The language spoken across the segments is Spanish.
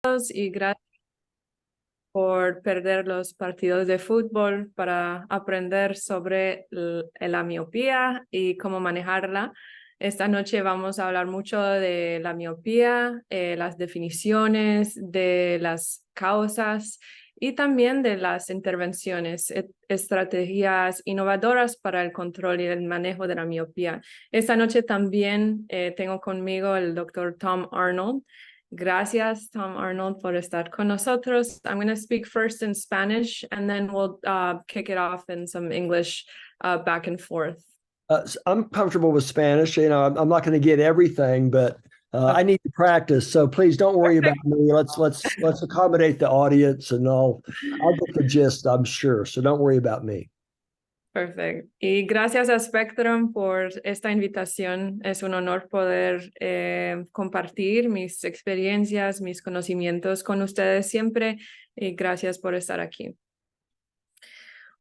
Y gracias por perder los partidos de fútbol para aprender sobre la miopía y cómo manejarla. Esta noche vamos a hablar mucho de la miopía, las definiciones, de las causas y también de las intervenciones, estrategias innovadoras para el control y el manejo de la miopía. Esta noche también tengo conmigo el doctor Tom Arnold. Gracias, Tom Arnold, por estar con nosotros. I'm going to speak first in Spanish, and then we'll kick it off in some English back and forth. I'm comfortable with Spanish. I'm not going to get everything, but I need to practice. So please don't worry about me. Let's accommodate the audience, and I'll get the gist, I'm sure. So don't worry about me. Perfecto. Y gracias a Spectrum por esta invitación. Es un honor poder compartir mis experiencias, mis conocimientos con ustedes siempre. Y gracias por estar aquí.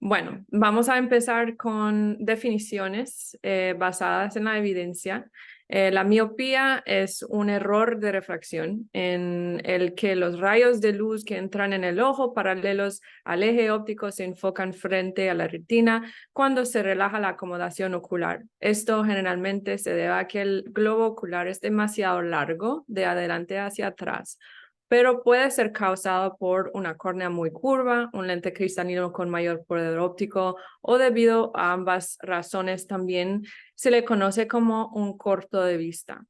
Bueno, vamos a empezar con definiciones basadas en la evidencia. La miopía es un error de refracción en el que los rayos de luz que entran en el ojo paralelos al eje óptico se enfocan frente a la retina cuando se relaja la acomodación ocular. Esto generalmente se debe a que el globo ocular es demasiado largo de adelante hacia atrás, pero puede ser causado por una córnea muy curva, un lente cristalino con mayor poder óptico o debido a ambas razones también se le conoce como un corto de vista.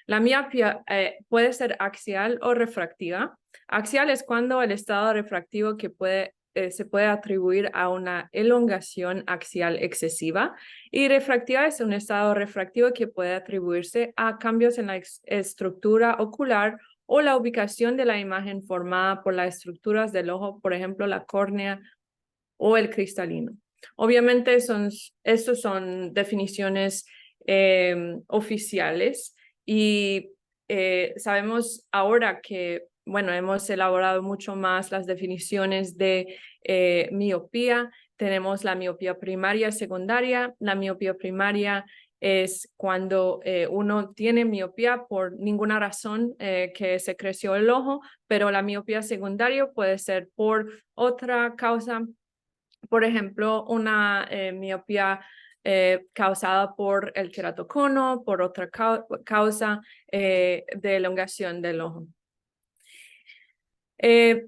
La miopía puede ser axial o refractiva. Axial es cuando el estado refractivo que se puede atribuir a una elongación axial excesiva, y refractiva es un estado refractivo que puede atribuirse a cambios en la estructura ocular o la ubicación de la imagen formada por las estructuras del ojo, por ejemplo, la córnea o el cristalino. Obviamente estos son definiciones oficiales y sabemos ahora que, bueno, hemos elaborado mucho más las definiciones de miopía. Tenemos la miopía primaria y secundaria. La miopía primaria es cuando uno tiene miopía por ninguna razón que se creció el ojo, pero la miopía secundaria puede ser por otra causa, por ejemplo, una miopía causada por el queratocono, por otra causa de elongación del ojo.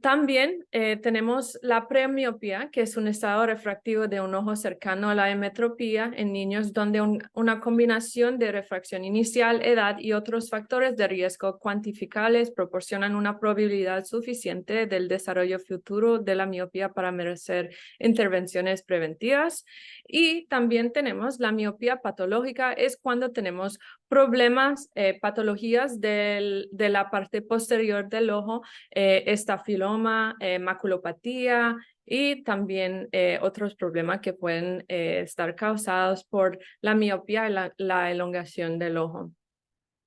También tenemos la premiopía, que es un estado refractivo de un ojo cercano a la emetropía en niños donde una combinación de refracción inicial, edad y otros factores de riesgo cuantificables proporcionan una probabilidad suficiente del desarrollo futuro de la miopía para merecer intervenciones preventivas. Y también tenemos la miopía patológica, es cuando tenemos problemas, patologías de la parte posterior del ojo, estafiloma, maculopatía y también otros problemas que pueden estar causados por la miopía y la elongación del ojo.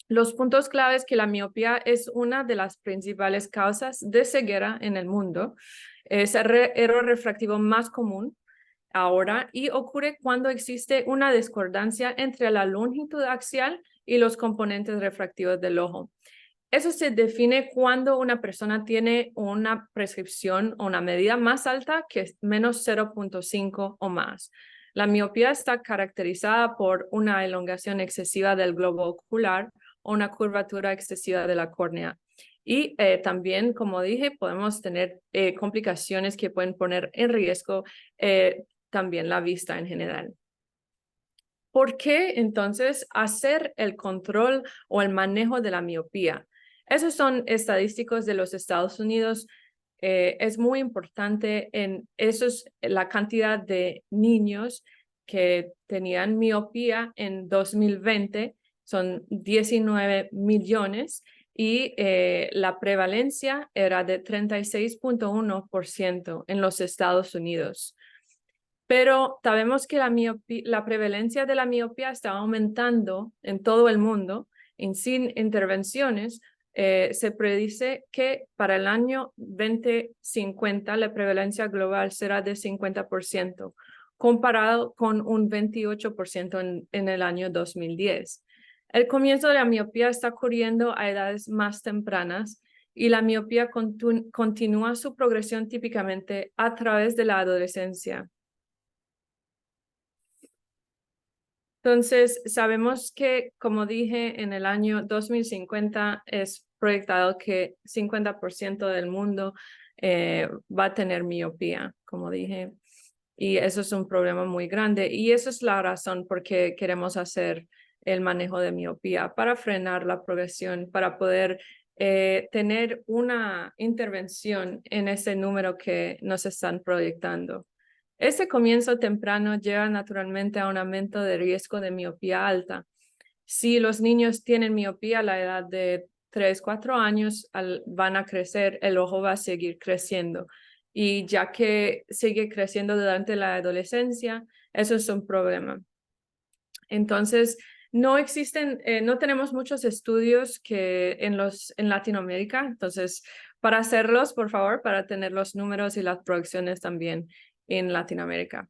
Los puntos claves que la miopía es una de las principales causas de ceguera en el mundo. Es el error refractivo más común ahora y ocurre cuando existe una discordancia entre la longitud axial y los componentes refractivos del ojo. Eso se define cuando una persona tiene una prescripción o una medida más alta que es menos 0.5 o más. La miopía está caracterizada por una elongación excesiva del globo ocular o una curvatura excesiva de la córnea. Y también, como dije, podemos tener complicaciones que pueden poner en riesgo también la vista en general. ¿Por qué entonces hacer el control o el manejo de la miopía? Esos son estadísticos de los Estados Unidos. Es muy importante la cantidad de niños que tenían miopía en 2020, son 19 millones, y la prevalencia era de 36.1% en los Estados Unidos. Pero sabemos que la prevalencia de la miopía está aumentando en todo el mundo y sin intervenciones. Se predice que para el año 2050 la prevalencia global será de 50%, comparado con un 28% en el año 2010. El comienzo de la miopía está ocurriendo a edades más tempranas y la miopía continúa su progresión típicamente a través de la adolescencia. Entonces, sabemos que, como dije, en el año 2050 es proyectado que 50% del mundo va a tener miopía, como dije, y eso es un problema muy grande. Y esa es la razón por qué queremos hacer el manejo de miopía, para frenar la progresión, para poder tener una intervención en ese número que nos están proyectando. Ese comienzo temprano lleva naturalmente a un aumento de riesgo de miopía alta. Si los niños tienen miopía a la edad de 3, 4 años, van a crecer, el ojo va a seguir creciendo. Y ya que sigue creciendo durante la adolescencia, eso es un problema. Entonces, no tenemos muchos estudios en Latinoamérica. Entonces, para hacerlos, por favor, para tener los números y las proyecciones también en Latinoamérica.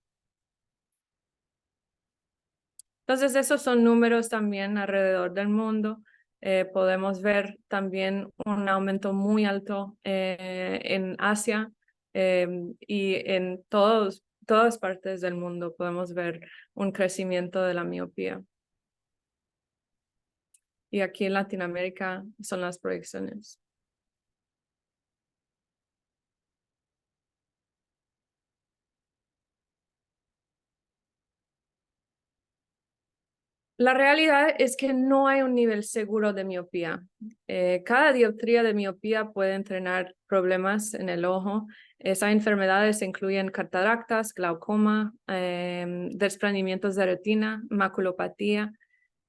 Entonces, esos son números también alrededor del mundo. Podemos ver también un aumento muy alto en Asia y en todas partes del mundo podemos ver un crecimiento de la miopía. Y aquí en Latinoamérica son las proyecciones. La realidad es que no hay un nivel seguro de miopía. Cada dioptría de miopía puede entrenar problemas en el ojo. Esas enfermedades incluyen cataractas, glaucoma, desprendimientos de retina, maculopatía.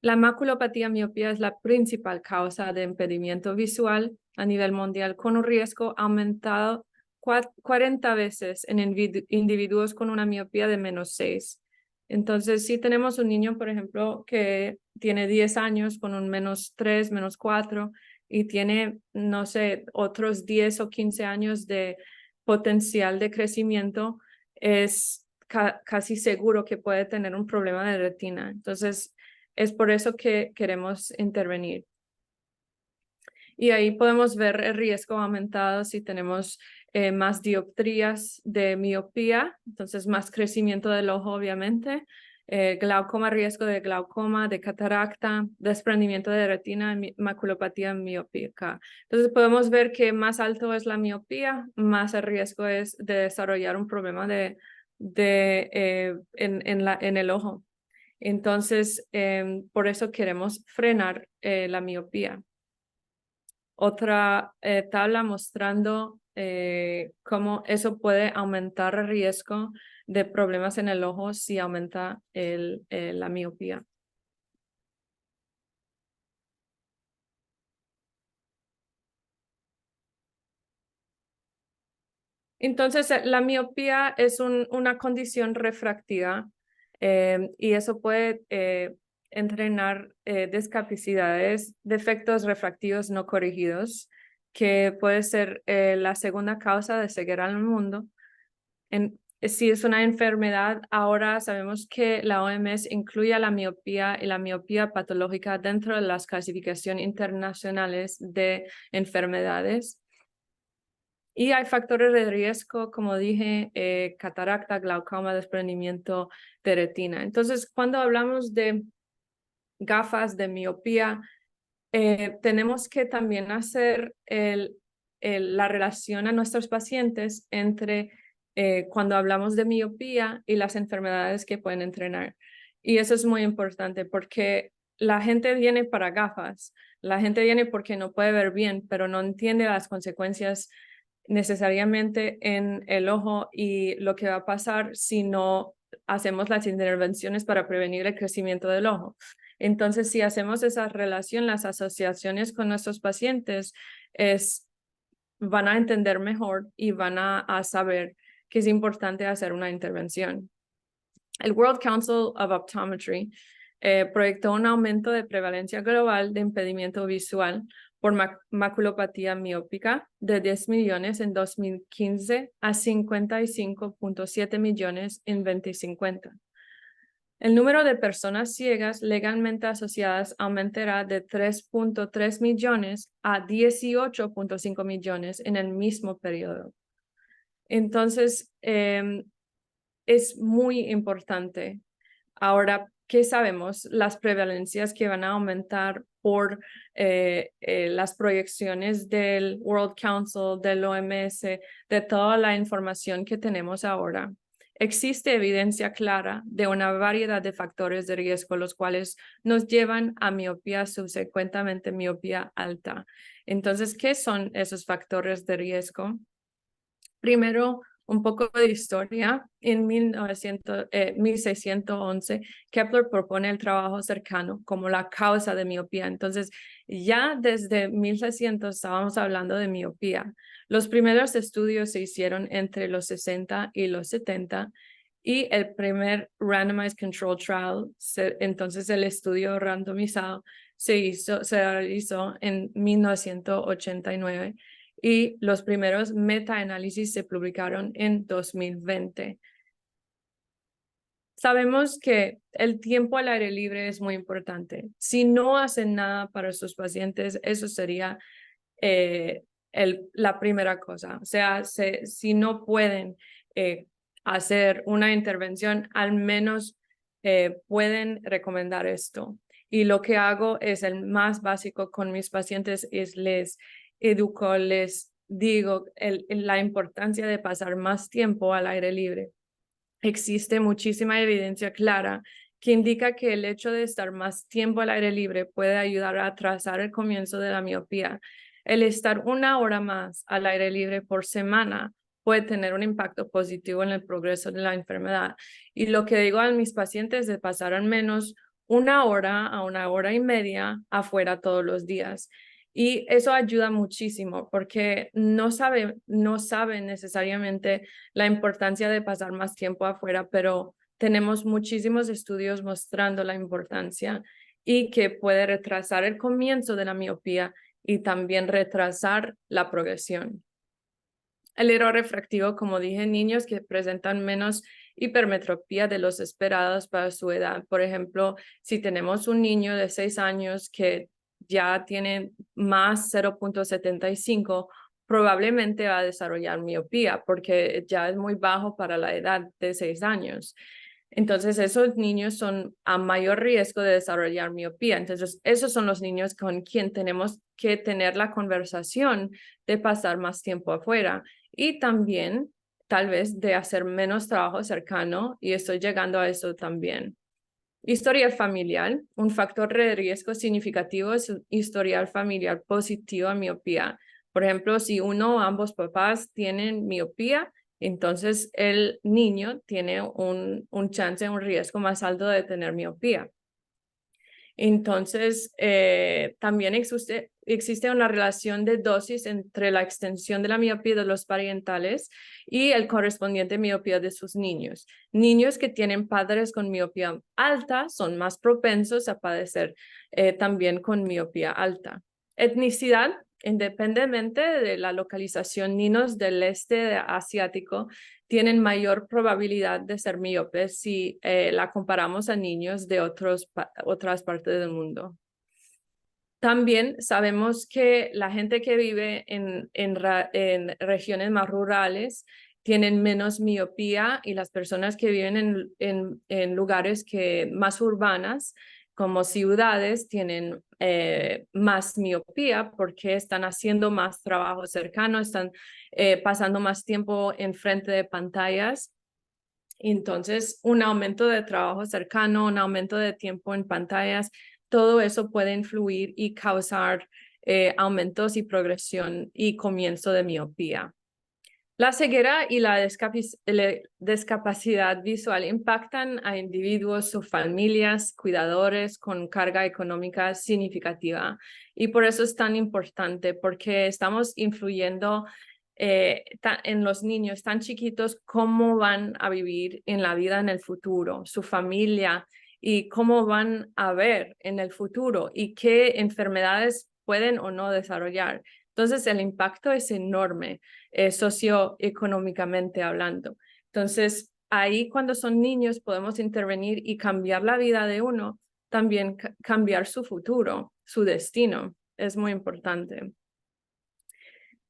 La maculopatía miopía es la principal causa de impedimento visual a nivel mundial, con un riesgo aumentado 40 veces en individuos con una miopía de -6. Entonces, si tenemos un niño, por ejemplo, que tiene 10 años con un -3, -4 y tiene, no sé, otros 10 o 15 años de potencial de crecimiento, es casi seguro que puede tener un problema de retina. Entonces, es por eso que queremos intervenir. Y ahí podemos ver el riesgo aumentado si tenemos más dioptrías de miopía, entonces más crecimiento del ojo, obviamente, glaucoma, riesgo de glaucoma, de cataracta, desprendimiento de retina, maculopatía miopíca. Entonces podemos ver que más alto es la miopía, más el riesgo es de desarrollar un problema en el ojo. Entonces, por eso queremos frenar la miopía. Otra tabla mostrando cómo eso puede aumentar el riesgo de problemas en el ojo si aumenta la miopía. Entonces, la miopía es una condición refractiva y eso puede entrenar discapacidades, defectos refractivos no corregidos, que puede ser la segunda causa de ceguera en el mundo. Si es una enfermedad, ahora sabemos que la OMS incluye a la miopía y la miopía patológica dentro de las clasificaciones internacionales de enfermedades. Y hay factores de riesgo, como dije, cataracta, glaucoma, desprendimiento de retina. Entonces, cuando hablamos de gafas de miopía, tenemos que también hacer la relación a nuestros pacientes entre cuando hablamos de miopía y las enfermedades que pueden entrenar. Y eso es muy importante porque la gente viene para gafas, la gente viene porque no puede ver bien, pero no entiende las consecuencias necesariamente en el ojo y lo que va a pasar si no hacemos las intervenciones para prevenir el crecimiento del ojo. Entonces, si hacemos esa relación, las asociaciones con nuestros pacientes, van a entender mejor y van a saber que es importante hacer una intervención. El World Council of Optometry proyectó un aumento de prevalencia global de impedimento visual por maculopatía miópica de 10 millones en 2015 a 55.7 millones en 2050. El número de personas ciegas legalmente asociadas aumentará de 3.3 millones a 18.5 millones en el mismo periodo. Entonces, es muy importante. Ahora, ¿qué sabemos? Las prevalencias que van a aumentar por las proyecciones del World Council, del OMS, de toda la información que tenemos ahora. Existe evidencia clara de una variedad de factores de riesgo, los cuales nos llevan a miopía, subsecuentemente miopía alta. Entonces, ¿qué son esos factores de riesgo? Primero, un poco de historia. En 1611, Kepler propone el trabajo cercano como la causa de miopía. Entonces, ya desde 1600 estábamos hablando de miopía. Los primeros estudios se hicieron entre los 60 y los 70 y el primer randomized control trial, entonces el estudio randomizado, se realizó en 1989 y los primeros metaanálisis se publicaron en 2020. Sabemos que el tiempo al aire libre es muy importante. Si no hacen nada para sus pacientes, eso sería la primera cosa. O sea, si no pueden hacer una intervención, al menos pueden recomendar esto. Y lo que hago es el más básico con mis pacientes, es les educo, les digo la importancia de pasar más tiempo al aire libre. Existe muchísima evidencia clara que indica que el hecho de estar más tiempo al aire libre puede ayudar a atrasar el comienzo de la miopía. El estar 1 hora más al aire libre por semana puede tener un impacto positivo en el progreso de la enfermedad. Y lo que digo a mis pacientes es de pasar al menos 1 hora a 1 hora y media afuera todos los días. Y eso ayuda muchísimo porque no saben necesariamente la importancia de pasar más tiempo afuera, pero tenemos muchísimos estudios mostrando la importancia y que puede retrasar el comienzo de la miopía y también retrasar la progresión. El error refractivo, como dije, niños que presentan menos hipermetropía de los esperados para su edad. Por ejemplo, si tenemos un niño de 6 años que ya tiene más 0.75, probablemente va a desarrollar miopía porque ya es muy bajo para la edad de 6 años. Entonces, esos niños son a mayor riesgo de desarrollar miopía. Entonces, esos son los niños con quien tenemos que tener la conversación de pasar más tiempo afuera y también tal vez de hacer menos trabajo cercano, y estoy llegando a eso también. Historial familiar, un factor de riesgo significativo es un historial familiar positivo a miopía. Por ejemplo, si uno o ambos papás tienen miopía, entonces el niño tiene un chance, un riesgo más alto de tener miopía. Entonces, también existe una relación de dosis entre la extensión de la miopía de los parientales y el correspondiente miopía de sus niños. Niños que tienen padres con miopía alta son más propensos a padecer también con miopía alta. Etnicidad. Independientemente de la localización, niños del este asiático tienen mayor probabilidad de ser miopes si la comparamos a niños de otras partes del mundo. También sabemos que la gente que vive en regiones más rurales tienen menos miopía y las personas que viven en lugares más urbanas, como ciudades, tienen más miopía porque están haciendo más trabajo cercano, están pasando más tiempo enfrente de pantallas. Entonces, un aumento de trabajo cercano, un aumento de tiempo en pantallas, todo eso puede influir y causar aumentos y progresión y comienzo de miopía. La ceguera y la discapacidad visual impactan a individuos, sus familias, cuidadores con carga económica significativa. Y por eso es tan importante, porque estamos influyendo en los niños tan chiquitos, cómo van a vivir en la vida en el futuro, su familia, y cómo van a ver en el futuro y qué enfermedades pueden o no desarrollar. Entonces, el impacto es enorme, socioeconómicamente hablando. Entonces, ahí cuando son niños podemos intervenir y cambiar la vida de uno, también cambiar su futuro, su destino. Es muy importante.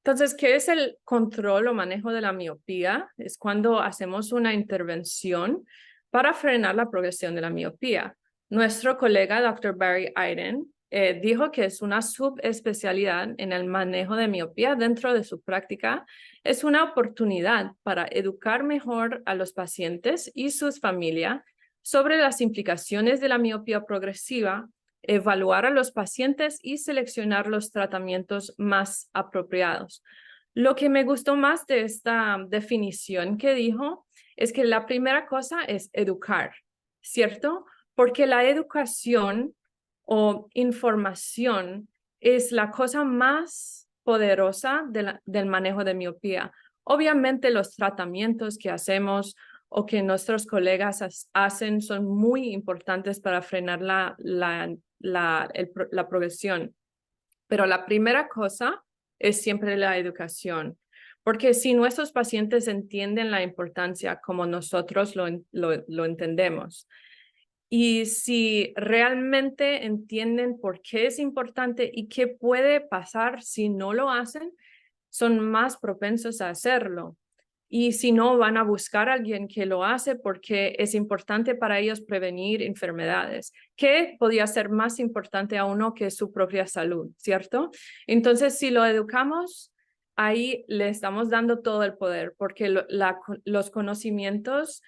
Entonces, ¿qué es el control o manejo de la miopía? Es cuando hacemos una intervención para frenar la progresión de la miopía. Nuestro colega, Dr. Barry Eiden, dijo que es una subespecialidad en el manejo de miopía dentro de su práctica. Es una oportunidad para educar mejor a los pacientes y sus familias sobre las implicaciones de la miopía progresiva, evaluar a los pacientes y seleccionar los tratamientos más apropiados. Lo que me gustó más de esta definición que dijo es que la primera cosa es educar, ¿cierto? Porque la educación o información es la cosa más poderosa del manejo de miopía. Obviamente los tratamientos que hacemos o que nuestros colegas hacen son muy importantes para frenar la progresión. Pero la primera cosa es siempre la educación, porque si nuestros pacientes entienden la importancia como nosotros lo entendemos, y si realmente entienden por qué es importante y qué puede pasar si no lo hacen, son más propensos a hacerlo. Y si no, van a buscar a alguien que lo hace porque es importante para ellos prevenir enfermedades, que podría ser más importante a uno que su propia salud, ¿cierto? Entonces, si lo educamos, ahí le estamos dando todo el poder, porque los conocimientos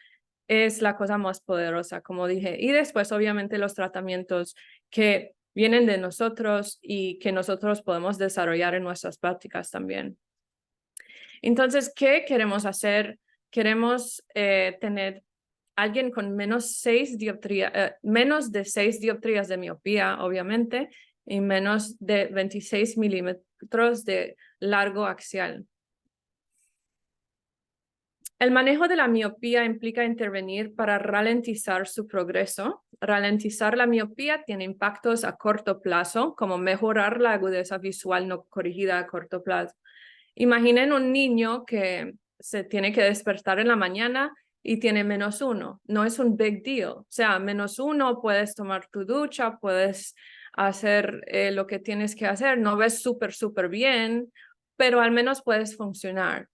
es la cosa más poderosa, como dije. Y después, obviamente, los tratamientos que vienen de nosotros y que nosotros podemos desarrollar en nuestras prácticas también. Entonces, ¿qué queremos hacer? Queremos tener alguien con menos de 6 dioptrías de miopía, obviamente, y menos de 26 milímetros de largo axial. El manejo de la miopía implica intervenir para ralentizar su progreso. Ralentizar la miopía tiene impactos a corto plazo, como mejorar la agudeza visual no corregida a corto plazo. Imaginen un niño que se tiene que despertar en la mañana y tiene -1. No es un big deal. O sea, -1, puedes tomar tu ducha, puedes hacer lo que tienes que hacer. No ves súper bien, pero al menos puedes funcionar.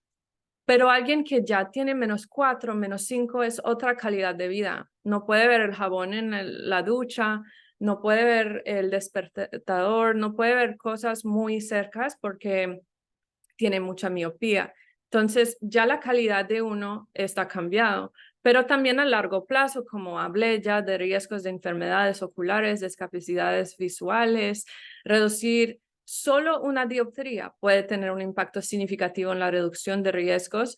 Pero alguien que ya tiene -4, -5 es otra calidad de vida. No puede ver el jabón en la ducha, no puede ver el despertador, no puede ver cosas muy cercas porque tiene mucha miopía. Entonces, ya la calidad de uno está cambiado, pero también a largo plazo, como hablé ya de riesgos de enfermedades oculares, discapacidades visuales, reducir solo una dioptría puede tener un impacto significativo en la reducción de riesgos,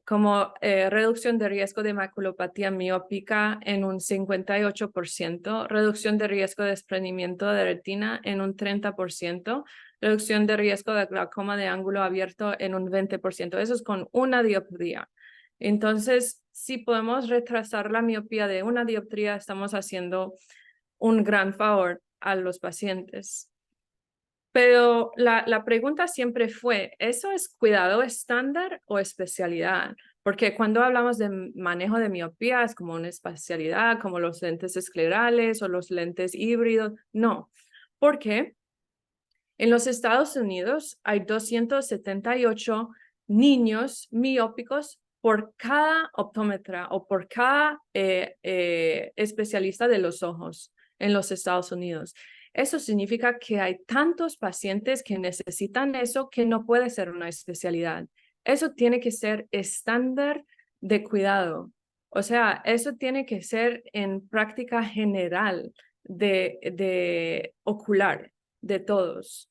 como reducción de riesgo de maculopatía miópica en un 58%, reducción de riesgo de desprendimiento de retina en un 30%, reducción de riesgo de glaucoma de ángulo abierto en un 20%. Eso es con una dioptría. Entonces, si podemos retrasar la miopía de una dioptría, estamos haciendo un gran favor a los pacientes. Pero la pregunta siempre fue, ¿eso es cuidado estándar o especialidad? Porque cuando hablamos de manejo de miopía es como una especialidad, como los lentes esclerales o los lentes híbridos. No, porque en los Estados Unidos hay 278 niños miópicos por cada optómetra o por cada especialista de los ojos en los Estados Unidos. Eso significa que hay tantos pacientes que necesitan eso que no puede ser una especialidad. Eso tiene que ser estándar de cuidado. O sea, eso tiene que ser en práctica general de ocular de todos.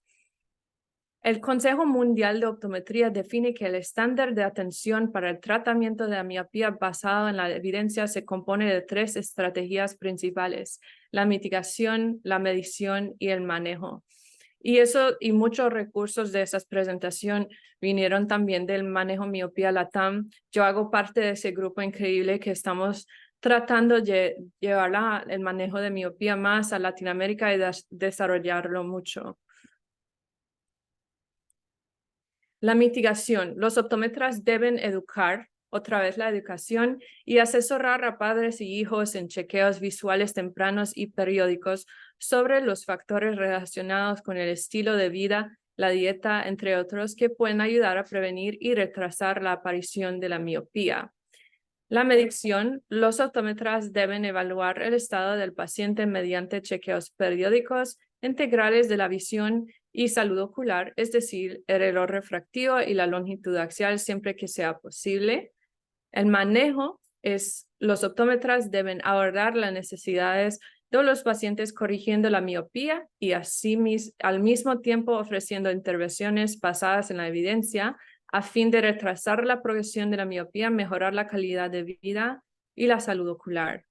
El Consejo Mundial de Optometría define que el estándar de atención para el tratamiento de la miopía basado en la evidencia se compone de 3 estrategias principales: la mitigación, la medición y el manejo. Y muchos recursos de esa presentación vinieron también del manejo miopía LATAM. Yo hago parte de ese grupo increíble que estamos tratando de llevar el manejo de miopía más a Latinoamérica y desarrollarlo mucho. La mitigación. Los optómetras deben educar otra vez la educación y asesorar a padres y hijos en chequeos visuales tempranos y periódicos sobre los factores relacionados con el estilo de vida, la dieta, entre otros, que pueden ayudar a prevenir y retrasar la aparición de la miopía. La medición, los optómetras deben evaluar el estado del paciente mediante chequeos periódicos integrales de la visión y salud ocular, es decir, el error refractivo y la longitud axial siempre que sea posible. El manejo es, los optómetras deben abordar las necesidades de los pacientes corrigiendo la miopía y al mismo tiempo ofreciendo intervenciones basadas en la evidencia a fin de retrasar la progresión de la miopía, mejorar la calidad de vida y la salud ocular.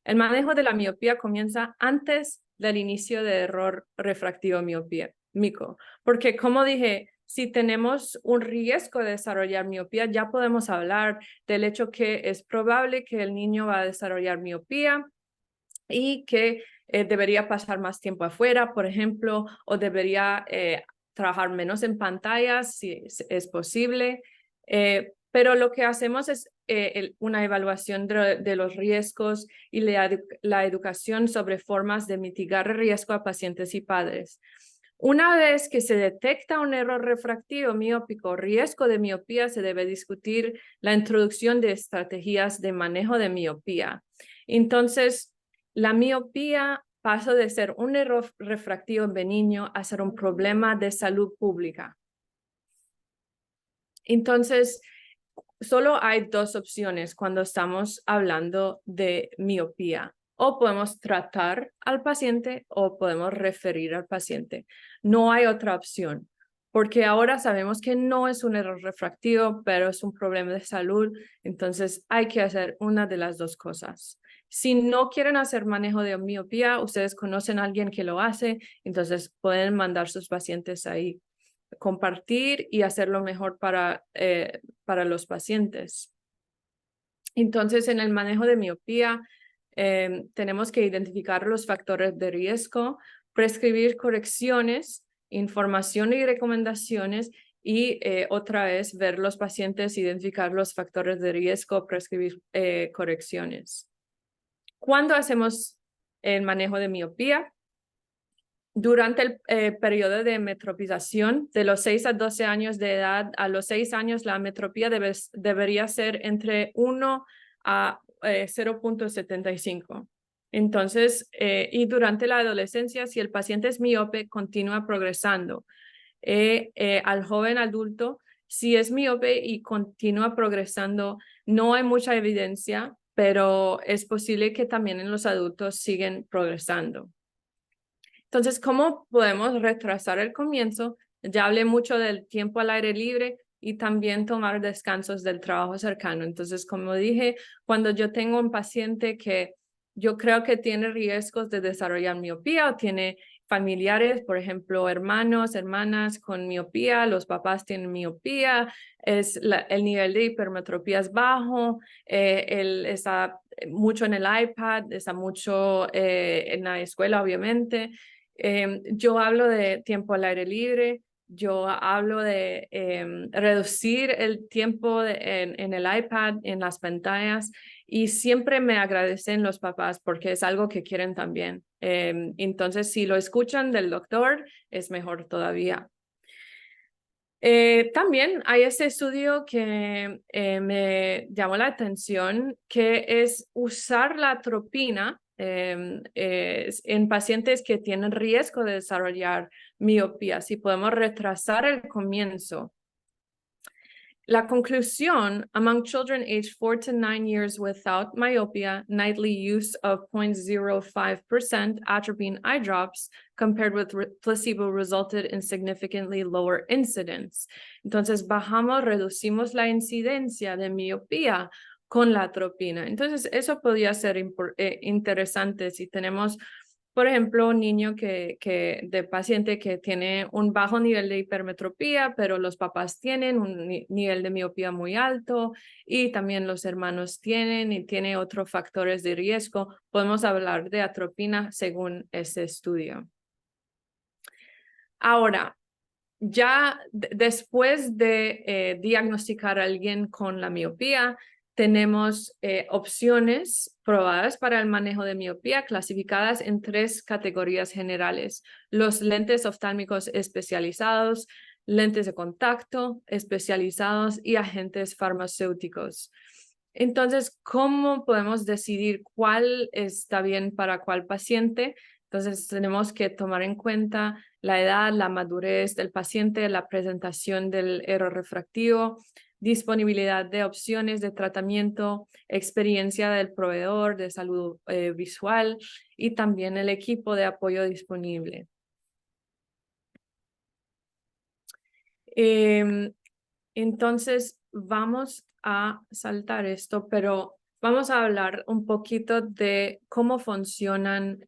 El manejo de la miopía comienza antes del inicio de error refractivo mico, porque como dije, si tenemos un riesgo de desarrollar miopía, ya podemos hablar del hecho que es probable que el niño va a desarrollar miopía y que debería pasar más tiempo afuera, por ejemplo, o debería trabajar menos en pantallas, si es posible. Pero lo que hacemos es una evaluación de los riesgos y la educación sobre formas de mitigar el riesgo a pacientes y padres. Una vez que se detecta un error refractivo miópico o riesgo de miopía, se debe discutir la introducción de estrategias de manejo de miopía. Entonces, la miopía pasa de ser un error refractivo benigno a ser un problema de salud pública. Entonces, solo hay dos opciones cuando estamos hablando de miopía. O podemos tratar al paciente o podemos referir al paciente. No hay otra opción, porque ahora sabemos que no es un error refractivo, pero es un problema de salud. Entonces, hay que hacer una de las dos cosas. Si no quieren hacer manejo de miopía, ustedes conocen a alguien que lo hace, entonces pueden mandar sus pacientes ahí, compartir y hacerlo mejor para los pacientes. Entonces, en el manejo de miopía, tenemos que identificar los factores de riesgo, prescribir correcciones, información y recomendaciones y otra vez ver los pacientes, identificar los factores de riesgo, prescribir correcciones. ¿Cuándo hacemos el manejo de miopía? Durante el periodo de metropización, de los 6 a 12 años de edad, a los 6 años la metropía debería ser entre 1 a 0.75. Entonces, y durante la adolescencia, si el paciente es miope, continúa progresando. Al joven adulto, si es miope y continúa progresando, no hay mucha evidencia, pero es posible que también en los adultos siguen progresando. Entonces, ¿cómo podemos retrasar el comienzo? Ya hablé mucho del tiempo al aire libre y también tomar descansos del trabajo cercano. Entonces, como dije, cuando yo tengo un paciente que yo creo que tiene riesgos de desarrollar miopía o tiene familiares, por ejemplo, hermanos, hermanas con miopía, los papás tienen miopía, el nivel de hipermetropía es bajo, él está mucho en el iPad, está mucho en la escuela, obviamente. Yo hablo de tiempo al aire libre, yo hablo de reducir el tiempo en el iPad, en las pantallas, y siempre me agradecen los papás porque es algo que quieren también. Entonces, si lo escuchan del doctor, es mejor todavía. También hay este estudio que me llamó la atención, que es usar la atropina en pacientes que tienen riesgo de desarrollar miopía, si podemos retrasar el comienzo. La conclusión, among children aged 4 to 9 years without myopia, nightly use of 0.05% atropine eye drops compared with placebo resulted in significantly lower incidence. Entonces, reducimos la incidencia de miopía con la atropina. Entonces, eso podría ser interesante si tenemos, por ejemplo, un niño de paciente que tiene un bajo nivel de hipermetropía, pero los papás tienen un nivel de miopía muy alto y también los hermanos tienen y tiene otros factores de riesgo. Podemos hablar de atropina según este estudio. Ahora, ya después de diagnosticar a alguien con la miopía, tenemos opciones probadas para el manejo de miopía clasificadas en 3 categorías generales: los lentes oftálmicos especializados, lentes de contacto especializados y agentes farmacéuticos. Entonces, ¿cómo podemos decidir cuál está bien para cuál paciente? Entonces, tenemos que tomar en cuenta la edad, la madurez del paciente, la presentación del error refractivo, disponibilidad de opciones de tratamiento, experiencia del proveedor de salud visual y también el equipo de apoyo disponible. Entonces, vamos a saltar esto, pero vamos a hablar un poquito de cómo funcionan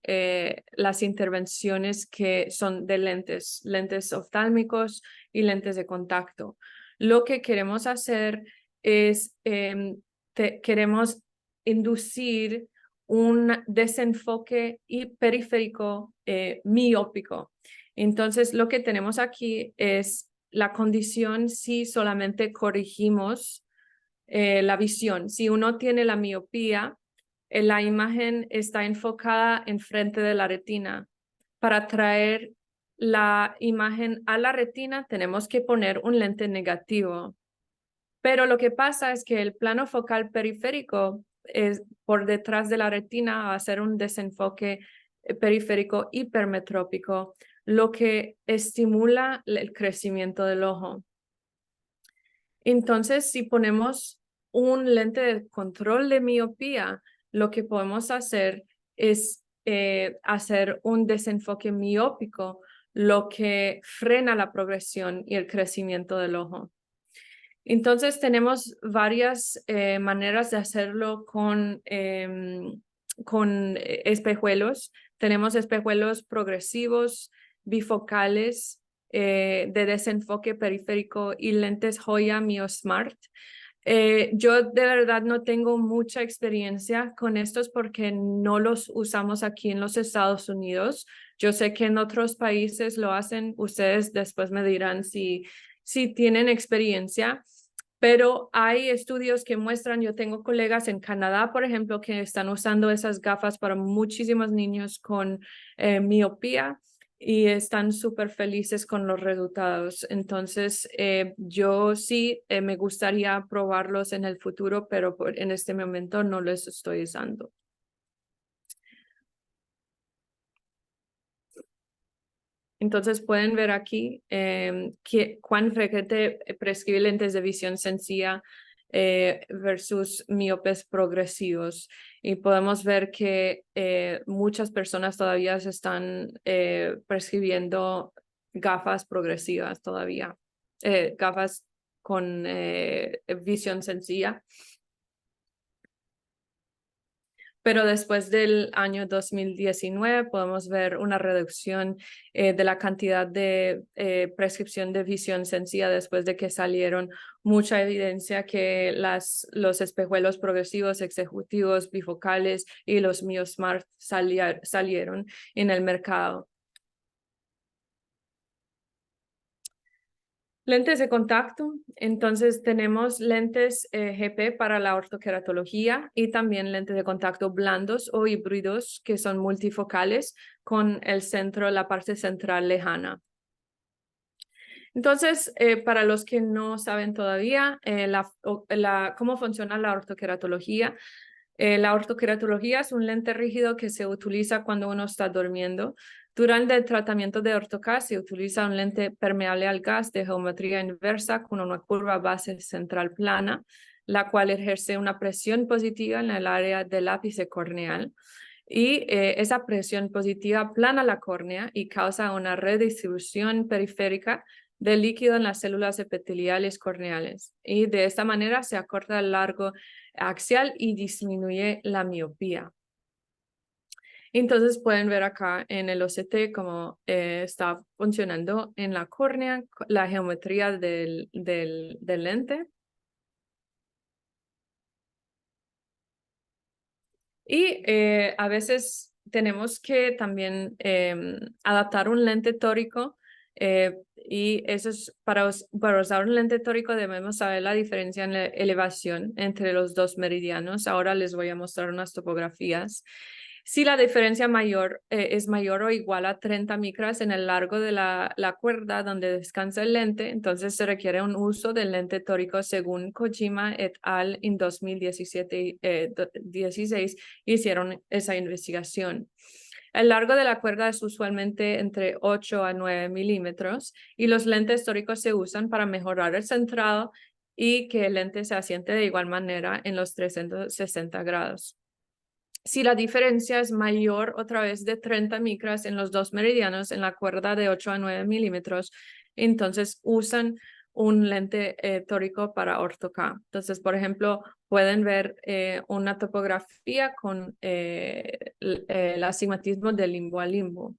las intervenciones que son de lentes oftálmicos y lentes de contacto. Lo que queremos hacer es, queremos inducir un desenfoque periférico miópico. Entonces, lo que tenemos aquí es la condición si solamente corregimos la visión. Si uno tiene la miopía, la imagen está enfocada enfrente de la retina. Para traer la imagen a la retina, tenemos que poner un lente negativo. Pero lo que pasa es que el plano focal periférico es por detrás de la retina, va a ser un desenfoque periférico hipermetrópico, lo que estimula el crecimiento del ojo. Entonces, si ponemos un lente de control de miopía, lo que podemos hacer es hacer un desenfoque miópico, lo que frena la progresión y el crecimiento del ojo. Entonces, tenemos varias maneras de hacerlo con espejuelos. Tenemos espejuelos progresivos, bifocales, de desenfoque periférico y lentes Hoya MioSmart. Yo de verdad no tengo mucha experiencia con estos porque no los usamos aquí en los Estados Unidos. Yo sé que en otros países lo hacen. Ustedes después me dirán si tienen experiencia. Pero hay estudios que muestran, yo tengo colegas en Canadá, por ejemplo, que están usando esas gafas para muchísimos niños con miopía y están súper felices con los resultados. Entonces, yo sí me gustaría probarlos en el futuro, pero en este momento no los estoy usando. Entonces pueden ver aquí cuán frecuente prescribe lentes de visión sencilla versus miopes progresivos. Y podemos ver que muchas personas todavía se están prescribiendo gafas progresivas todavía, gafas con visión sencilla. Pero después del año 2019 podemos ver una reducción de la cantidad de prescripción de visión sencilla después de que salieron mucha evidencia que los espejuelos progresivos, ejecutivos, bifocales y los MioSmart salieron en el mercado. Lentes de contacto, entonces tenemos lentes GP para la ortoqueratología y también lentes de contacto blandos o híbridos que son multifocales con el centro, la parte central lejana. Entonces, para los que no saben todavía cómo funciona la ortoqueratología, la ortoqueratología es un lente rígido que se utiliza cuando uno está durmiendo. Durante el tratamiento de ortocat se utiliza un lente permeable al gas de geometría inversa con una curva base central plana, la cual ejerce una presión positiva en el área del ápice corneal. Y esa presión positiva plana la córnea y causa una redistribución periférica de líquido en las células epiteliales corneales. Y de esta manera se acorta el largo axial y disminuye la miopía. Entonces pueden ver acá en el OCT cómo está funcionando en la córnea la geometría del lente. Y a veces tenemos que también adaptar un lente tórico Y eso es para usar un lente tórico debemos saber la diferencia en la elevación entre los dos meridianos. Ahora les voy a mostrar unas topografías. Si la diferencia es mayor o igual a 30 micras en el largo de la cuerda donde descansa el lente, entonces se requiere un uso del lente tórico según Kojima et al. En 2016 hicieron esa investigación. El largo de la cuerda es usualmente entre 8 a 9 milímetros y los lentes tóricos se usan para mejorar el centrado y que el lente se asiente de igual manera en los 360 grados. Si la diferencia es mayor otra vez de 30 micras en los dos meridianos en la cuerda de 8 a 9 milímetros, entonces usan un lente tórico para orto K. Entonces, por ejemplo, pueden ver una topografía con el astigmatismo de limbo a limbo.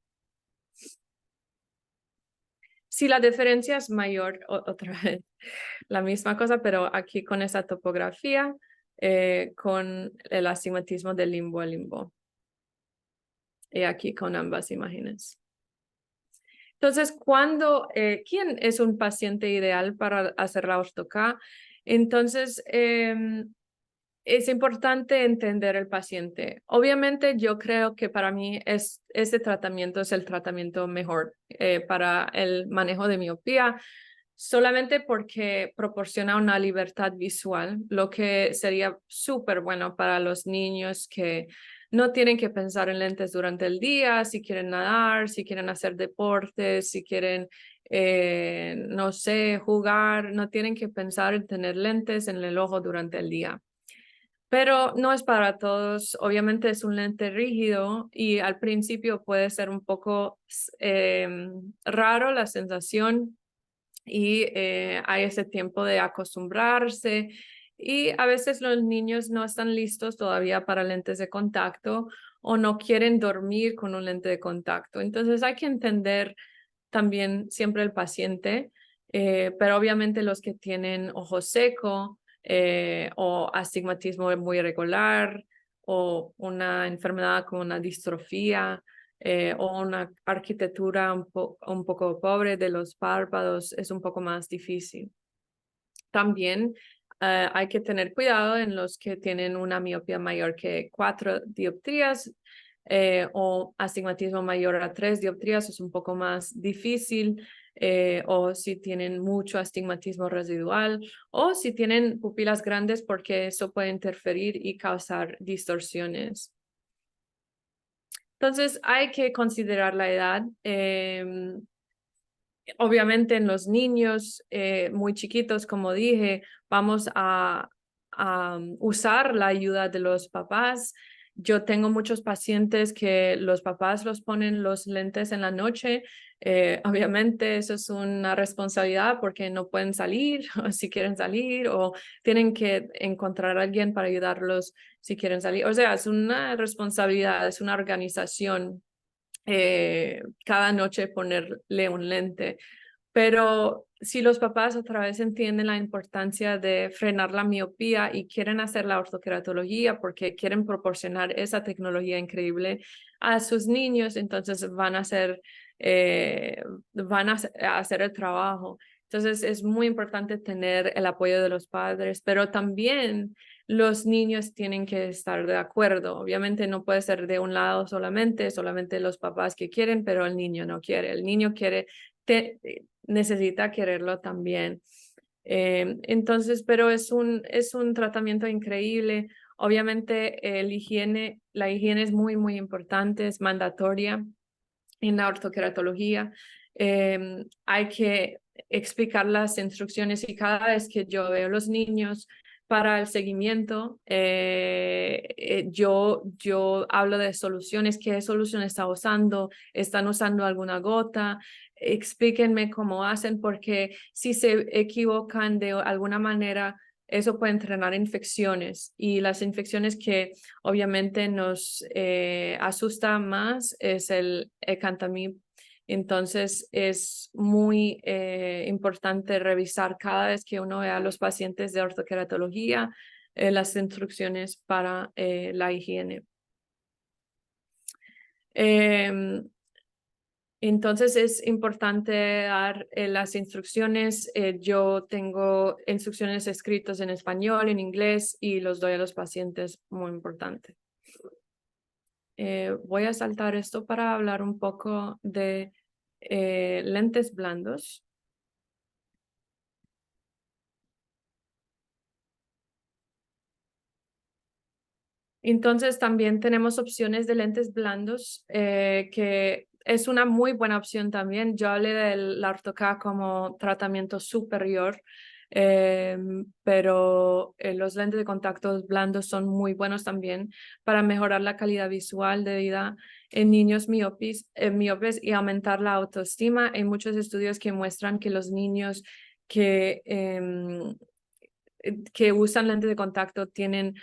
Si la diferencia es mayor, otra vez, la misma cosa, pero aquí con esa topografía, con el astigmatismo de limbo a limbo. Y aquí con ambas imágenes. Entonces, ¿quién es un paciente ideal para hacer la orto K? Entonces, es importante entender el paciente. Obviamente, yo creo que para mí este tratamiento es el tratamiento mejor para el manejo de miopía, solamente porque proporciona una libertad visual, lo que sería súper bueno para los niños que no tienen que pensar en lentes durante el día, si quieren nadar, si quieren hacer deportes, si quieren, no sé, jugar, no tienen que pensar en tener lentes en el ojo durante el día. Pero no es para todos, obviamente es un lente rígido y al principio puede ser un poco raro la sensación y hay ese tiempo de acostumbrarse y a veces los niños no están listos todavía para lentes de contacto o no quieren dormir con un lente de contacto. Entonces hay que entender también siempre el paciente, pero obviamente los que tienen ojo seco o astigmatismo muy irregular o una enfermedad como una distrofía o una arquitectura un poco pobre de los párpados es un poco más difícil. También hay que tener cuidado en los que tienen una miopía mayor que 4 dioptrías o astigmatismo mayor a 3 dioptrías, es un poco más difícil, o si tienen mucho astigmatismo residual, o si tienen pupilas grandes porque eso puede interferir y causar distorsiones. Entonces hay que considerar la edad. Obviamente en los niños muy chiquitos, como dije, vamos a usar la ayuda de los papás. Yo tengo muchos pacientes que los papás los ponen los lentes en la noche. Obviamente eso es una responsabilidad porque no pueden salir o si quieren salir o tienen que encontrar a alguien para ayudarlos si quieren salir. O sea, es una responsabilidad, es una organización cada noche ponerle un lente. Pero si los papás otra vez entienden la importancia de frenar la miopía y quieren hacer la ortoqueratología porque quieren proporcionar esa tecnología increíble a sus niños, entonces van a hacer el trabajo. Entonces es muy importante tener el apoyo de los padres, pero también los niños tienen que estar de acuerdo. Obviamente no puede ser de un lado solamente los papás que quieren, pero el niño no quiere. El niño quiere, necesita quererlo también. Entonces, pero es un tratamiento increíble. Obviamente la higiene es muy, muy importante, es mandatoria en la ortoqueratología. Hay que explicar las instrucciones y cada vez que yo veo a los niños para el seguimiento, yo hablo de soluciones, qué solución está usando, están usando alguna gota, explíquenme cómo hacen, porque si se equivocan de alguna manera, eso puede entrenar infecciones y las infecciones que obviamente nos asusta más es el Ecantamib. Entonces es muy importante revisar cada vez que uno ve a los pacientes de ortoqueratología las instrucciones para la higiene. Entonces es importante dar las instrucciones. Yo tengo instrucciones escritas en español, en inglés y los doy a los pacientes, muy importante. Voy a saltar esto para hablar un poco de lentes blandos. Entonces también tenemos opciones de lentes blandos, que es una muy buena opción también. Yo hablé del Arto-K como tratamiento superior, pero los lentes de contacto blandos son muy buenos también para mejorar la calidad visual de vida en niños miopes y aumentar la autoestima. Hay muchos estudios que muestran que los niños que usan lentes de contacto tienen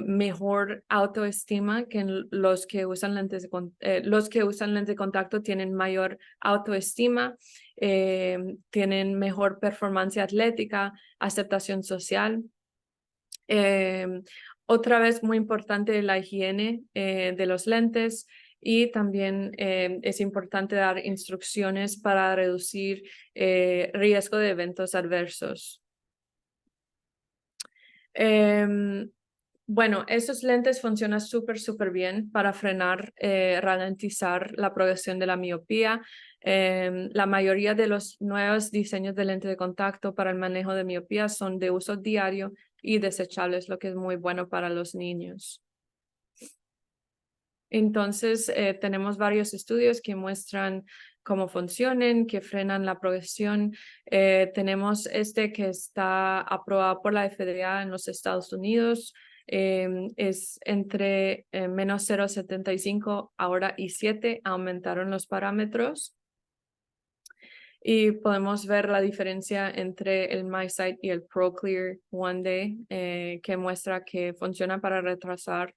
mejor autoestima que los que usan lentes de contacto tienen mayor autoestima, tienen mejor performance atlética, aceptación social. Otra vez muy importante la higiene de los lentes y también es importante dar instrucciones para reducir riesgo de eventos adversos. Bueno, esos lentes funcionan súper bien para frenar, ralentizar la progresión de la miopía. La mayoría de los nuevos diseños de lentes de contacto para el manejo de miopía son de uso diario y desechables, lo que es muy bueno para los niños. Entonces, tenemos varios estudios que muestran cómo funcionan, que frenan la progresión. Tenemos este que está aprobado por la FDA en los Estados Unidos. Es entre menos 0,75 ahora y 7 aumentaron los parámetros. Y podemos ver la diferencia entre el MiSight y el ProClear One Day, que muestra que funciona para retrasar.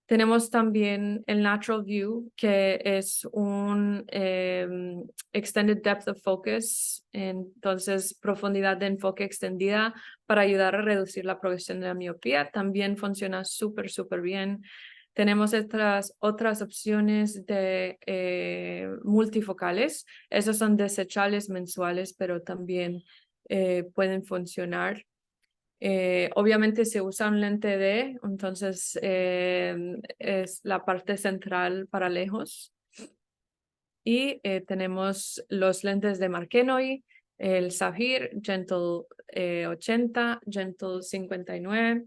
Tenemos también el Natural View, que es un Extended Depth of Focus, entonces profundidad de enfoque extendida para ayudar a reducir la progresión de la miopía. También funciona súper bien. Tenemos otras opciones de multifocales. Esos son desechables mensuales, pero también pueden funcionar. Obviamente se usa un lente D, entonces es la parte central para lejos. Y tenemos los lentes de Markenoi, el Safir, Gentle 80, Gentle 59,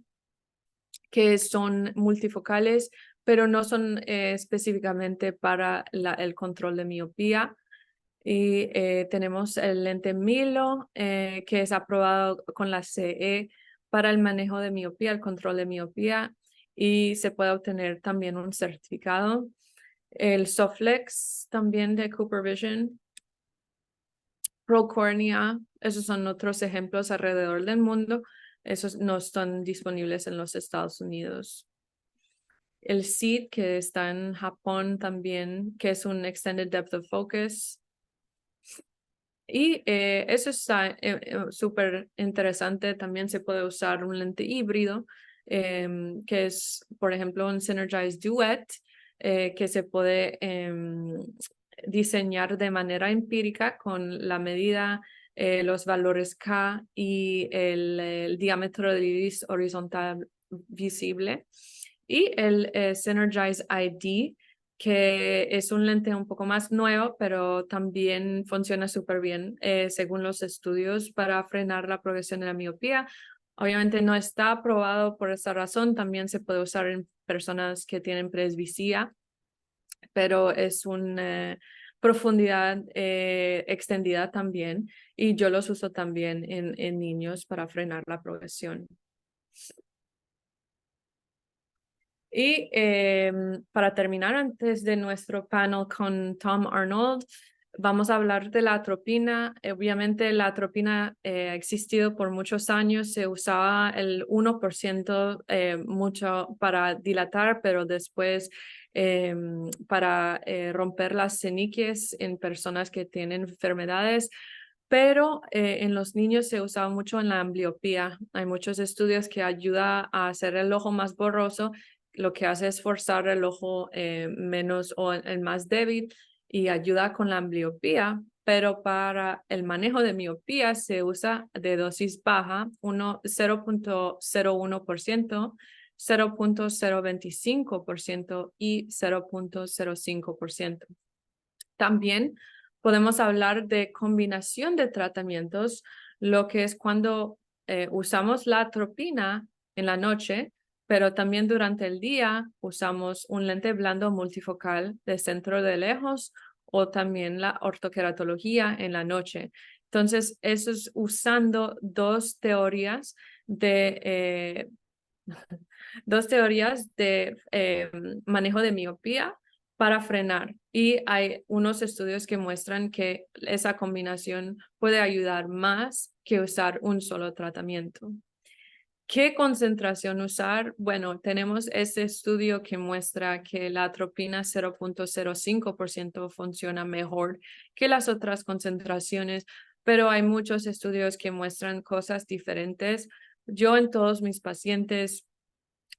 que son multifocales, pero no son específicamente para el control de miopía. Y tenemos el lente Milo, que es aprobado con la CE para el manejo de miopía, el control de miopía, y se puede obtener también un certificado. El Soflex también de CooperVision. ProCornea, esos son otros ejemplos alrededor del mundo. Esos no están disponibles en los Estados Unidos. El SEED, que está en Japón también, que es un Extended Depth of Focus. Y eso está súper interesante. También se puede usar un lente híbrido, que es, por ejemplo, un Synergized Duet, que se puede diseñar de manera empírica con la medida, los valores K y el diámetro del iris horizontal visible. Y el Synergized ID, que es un lente un poco más nuevo, pero también funciona súper bien según los estudios para frenar la progresión de la miopía. Obviamente no está aprobado por esa razón, también se puede usar en personas que tienen presbicia, pero es una profundidad extendida también y yo los uso también en niños para frenar la progresión. Y para terminar, antes de nuestro panel con Tom Arnold, vamos a hablar de la atropina. Obviamente la atropina ha existido por muchos años, se usaba el 1% mucho para dilatar, pero después para romper las ceniques en personas que tienen enfermedades. Pero en los niños se usaba mucho en la ambliopía. Hay muchos estudios que ayudan a hacer el ojo más borroso, lo que hace es forzar el ojo menos o el más débil y ayuda con la ambliopía, pero para el manejo de miopía se usa de dosis baja, 0.01%, 0.025% y 0.05%. También podemos hablar de combinación de tratamientos, lo que es cuando usamos la atropina en la noche, pero también durante el día usamos un lente blando multifocal de centro de lejos o también la ortoqueratología en la noche. Entonces, eso es usando dos teorías de manejo de miopía para frenar. Y hay unos estudios que muestran que esa combinación puede ayudar más que usar un solo tratamiento. ¿Qué concentración usar? Bueno, tenemos este estudio que muestra que la atropina 0.05% funciona mejor que las otras concentraciones, pero hay muchos estudios que muestran cosas diferentes. Yo en todos mis pacientes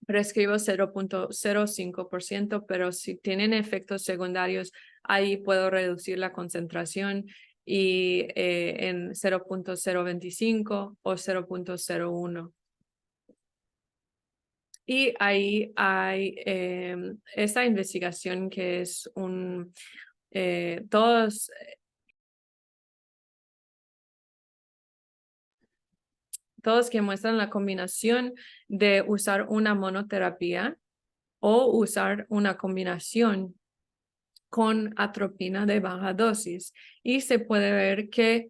prescribo 0.05%, pero si tienen efectos secundarios, ahí puedo reducir la concentración y en 0.025 o 0.01. Y ahí hay esta investigación que es todos que muestran la combinación de usar una monoterapia o usar una combinación con atropina de baja dosis. Y se puede ver que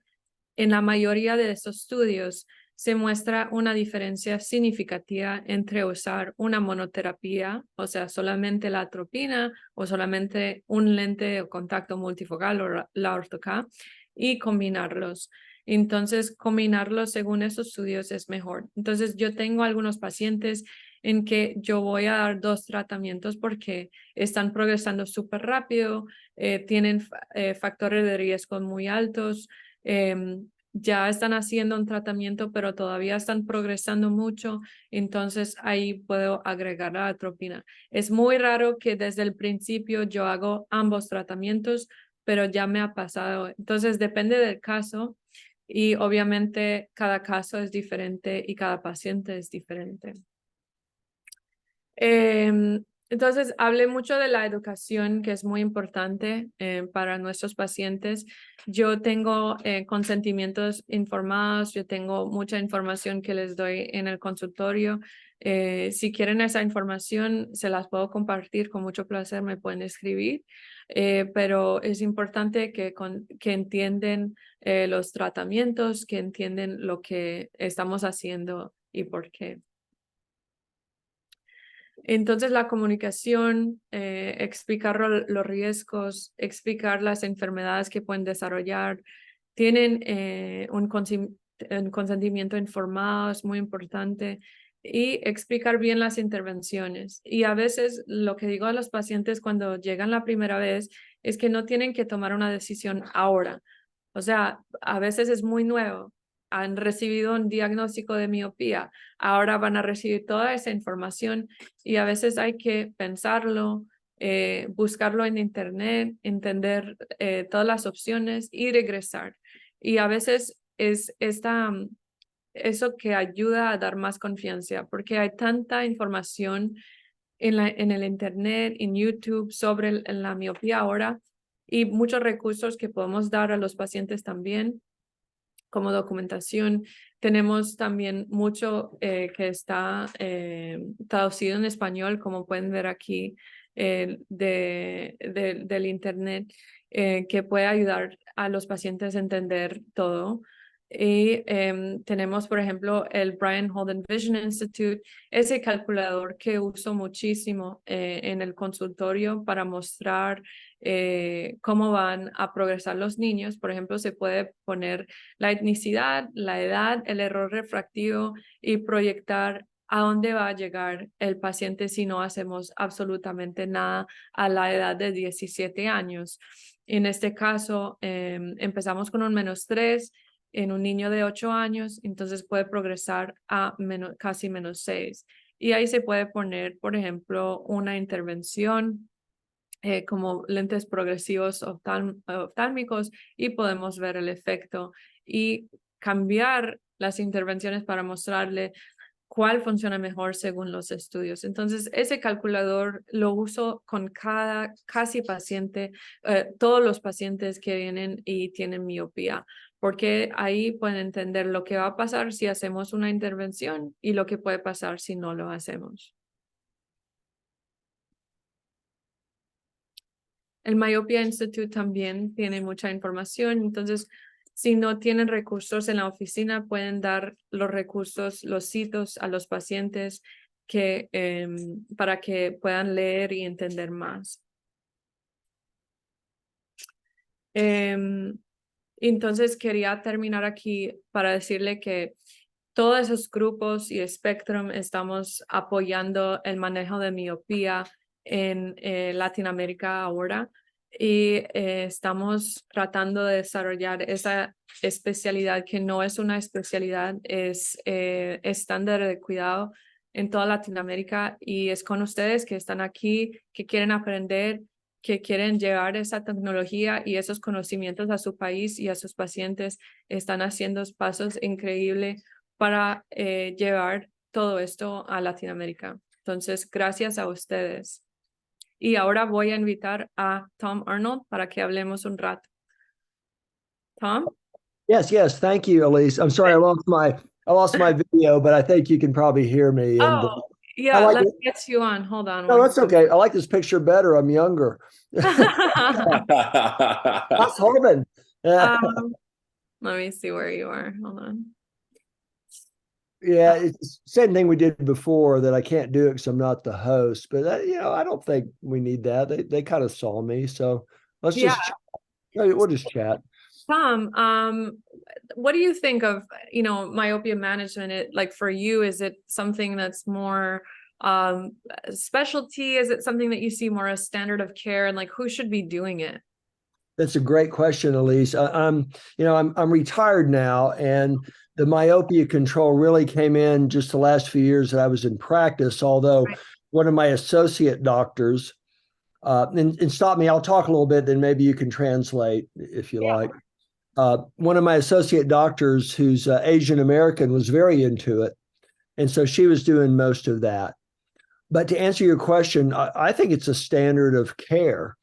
en la mayoría de estos estudios se muestra una diferencia significativa entre usar una monoterapia, o sea, solamente la atropina o solamente un lente de contacto multifocal o la orto-K y combinarlos. Entonces, combinarlos según esos estudios es mejor. Entonces, yo tengo algunos pacientes en que yo voy a dar 2 tratamientos porque están progresando súper rápido, tienen factores de riesgo muy altos, ya están haciendo un tratamiento, pero todavía están progresando mucho, entonces ahí puedo agregar la atropina. Es muy raro que desde el principio yo hago ambos tratamientos, pero ya me ha pasado. Entonces depende del caso y obviamente cada caso es diferente y cada paciente es diferente. Entonces, hablé mucho de la educación, que es muy importante para nuestros pacientes. Yo tengo consentimientos informados, yo tengo mucha información que les doy en el consultorio. Si quieren esa información, se las puedo compartir con mucho placer, me pueden escribir, pero es importante que entiendan los tratamientos, que entiendan lo que estamos haciendo y por qué. Entonces, la comunicación, explicar los riesgos, explicar las enfermedades que pueden desarrollar, tienen un consentimiento informado, es muy importante, y explicar bien las intervenciones. Y a veces lo que digo a los pacientes cuando llegan la primera vez es que no tienen que tomar una decisión ahora. O sea, a veces es muy nuevo. Han recibido un diagnóstico de miopía, ahora van a recibir toda esa información y a veces hay que pensarlo, buscarlo en internet, entender todas las opciones y regresar. Y a veces es eso que ayuda a dar más confianza, porque hay tanta información en el internet, en YouTube sobre la miopía ahora y muchos recursos que podemos dar a los pacientes también como documentación. Tenemos también mucho que está traducido en español, como pueden ver aquí del internet, que puede ayudar a los pacientes a entender todo. Y tenemos, por ejemplo, el Brian Holden Vision Institute, ese calculador que uso muchísimo en el consultorio para mostrar cómo van a progresar los niños. Por ejemplo, se puede poner la etnicidad, la edad, el error refractivo y proyectar a dónde va a llegar el paciente si no hacemos absolutamente nada a la edad de 17 años. En este caso, empezamos con un -3 en un niño de 8 años, entonces puede progresar a casi -6. Y ahí se puede poner, por ejemplo, una intervención como lentes progresivos oftálmicos y podemos ver el efecto y cambiar las intervenciones para mostrarle cuál funciona mejor según los estudios. Entonces, ese calculador lo uso con casi paciente, todos los pacientes que vienen y tienen miopía, porque ahí pueden entender lo que va a pasar si hacemos una intervención y lo que puede pasar si no lo hacemos. El Myopia Institute también tiene mucha información, entonces si no tienen recursos en la oficina, pueden dar los recursos, los sitios a los pacientes para que puedan leer y entender más. Entonces quería terminar aquí para decirle que todos esos grupos y Spectrum estamos apoyando el manejo de miopía en Latinoamérica ahora y estamos tratando de desarrollar esa especialidad que no es una especialidad, es estándar de cuidado en toda Latinoamérica y es con ustedes que están aquí, que quieren aprender, que quieren llevar esa tecnología y esos conocimientos a su país y a sus pacientes. Están haciendo pasos increíbles para llevar todo esto a Latinoamérica. Entonces, gracias a ustedes. Y ahora voy a invitar a Tom Arnold para que hablemos un rato. Tom? Yes. Thank you, Elise. I'm sorry, I lost my video, but I think you can probably hear me. And Oh, I yeah, like let's it. get you on. Hold on. No, that's okay. I like this picture better. I'm younger. That's That's Horman. let me see where you are. Hold on. Yeah, it's the same thing we did before that I can't do it because I'm not the host. But I don't think we need that. They kind of saw me, so let's Yeah, just we'll just chat. Tom, what do you think of, myopia management? Like for you, is it something that's more specialty? Is it something that you see more as standard of care, and like who should be doing it? That's a great question, Elise. I'm retired now, and the myopia control really came in just the last few years that I was in practice. Although one of my associate doctors, and stop me, I'll talk a little bit, then maybe you can translate if you like. One of my associate doctors, who's Asian American, was very into it, and so she was doing most of that. But to answer your question, I think it's a standard of care.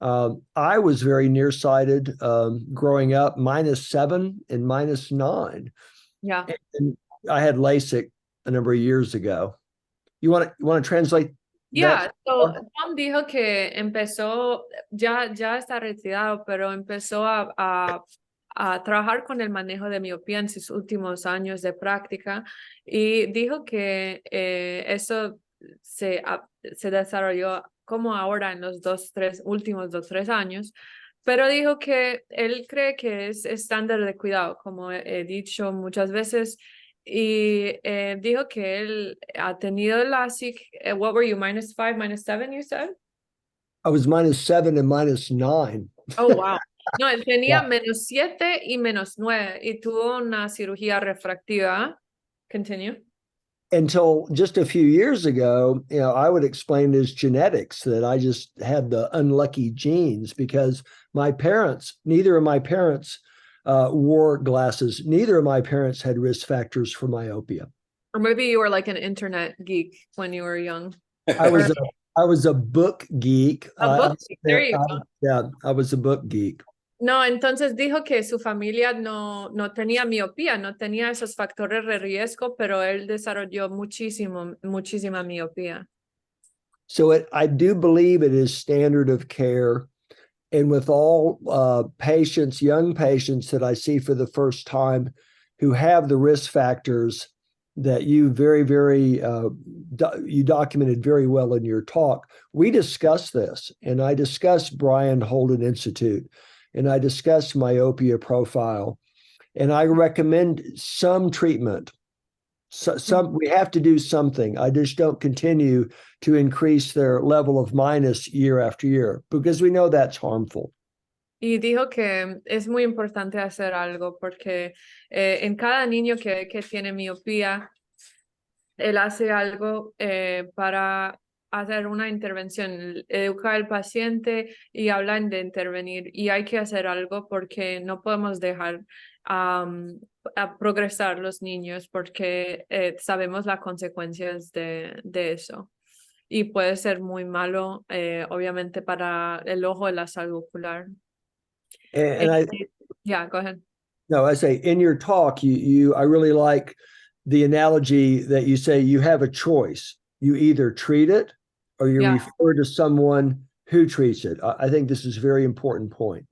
I was very nearsighted growing up, -7 and -9. Yeah. And I had LASIK a number of years ago. You want to translate Yeah, that? so Tom dijo que empezó, ya está retirado, pero empezó a trabajar con el manejo de miopía en sus últimos años de práctica y dijo que eso se desarrolló como ahora en los últimos 2, 3 años, pero dijo que él cree que es estándar de cuidado, como he dicho muchas veces, y dijo que él ha tenido el LASIK. What were you, -5, -7, you said? I was -7 and -9. Oh, wow. No, él tenía Yeah. -7 y -9 y tuvo una cirugía refractiva. Continue. Until just a few years ago, I would explain it as genetics, that I just had the unlucky genes because neither of my parents wore glasses. Neither of my parents had risk factors for myopia. Or maybe you were like an internet geek when you were young. I was a book geek. A book geek, there you go. Yeah, I was a book geek. No, entonces dijo que su familia no tenía miopía, no tenía esos factores de riesgo, pero él desarrolló muchísima miopía. So I do believe it is standard of care. And with all patients, young patients that I see for the first time who have the risk factors that you you documented very well in your talk, we discuss this. And I discuss Brian Holden Institute, and I discuss myopia profile, and I recommend some treatment. We have to do something. I just don't continue to increase their level of minus year after year because we know that's harmful. Y dijo que es muy importante hacer algo porque en cada niño que tiene miopía, él hace algo para hacer una intervención, educar al paciente y hablan de intervenir y hay que hacer algo porque no podemos dejar a progresar los niños porque sabemos las consecuencias de eso y puede ser muy malo obviamente para el ojo y la salud ocular. And I Yeah, go ahead. no, I say in your talk, I really like the analogy that you say you have a choice. You either treat it or you Yeah. refer to someone who treats it. I think this is a very important point.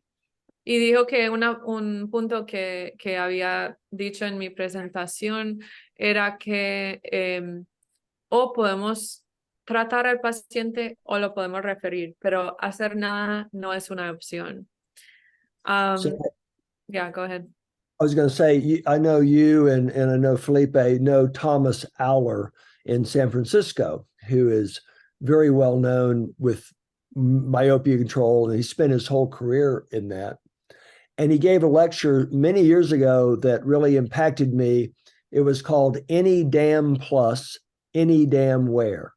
Y dijo que un punto que había dicho en mi presentación era que o podemos tratar al paciente o lo podemos referir, pero hacer nada no es una opción. So Yeah, go ahead. I was going to say, I know you and I know Felipe know Thomas Aller in San Francisco, who is very well known with myopia control, and he spent his whole career in that. And he gave a lecture many years ago that really impacted me. It was called Any Damn Plus, Any Damn Where.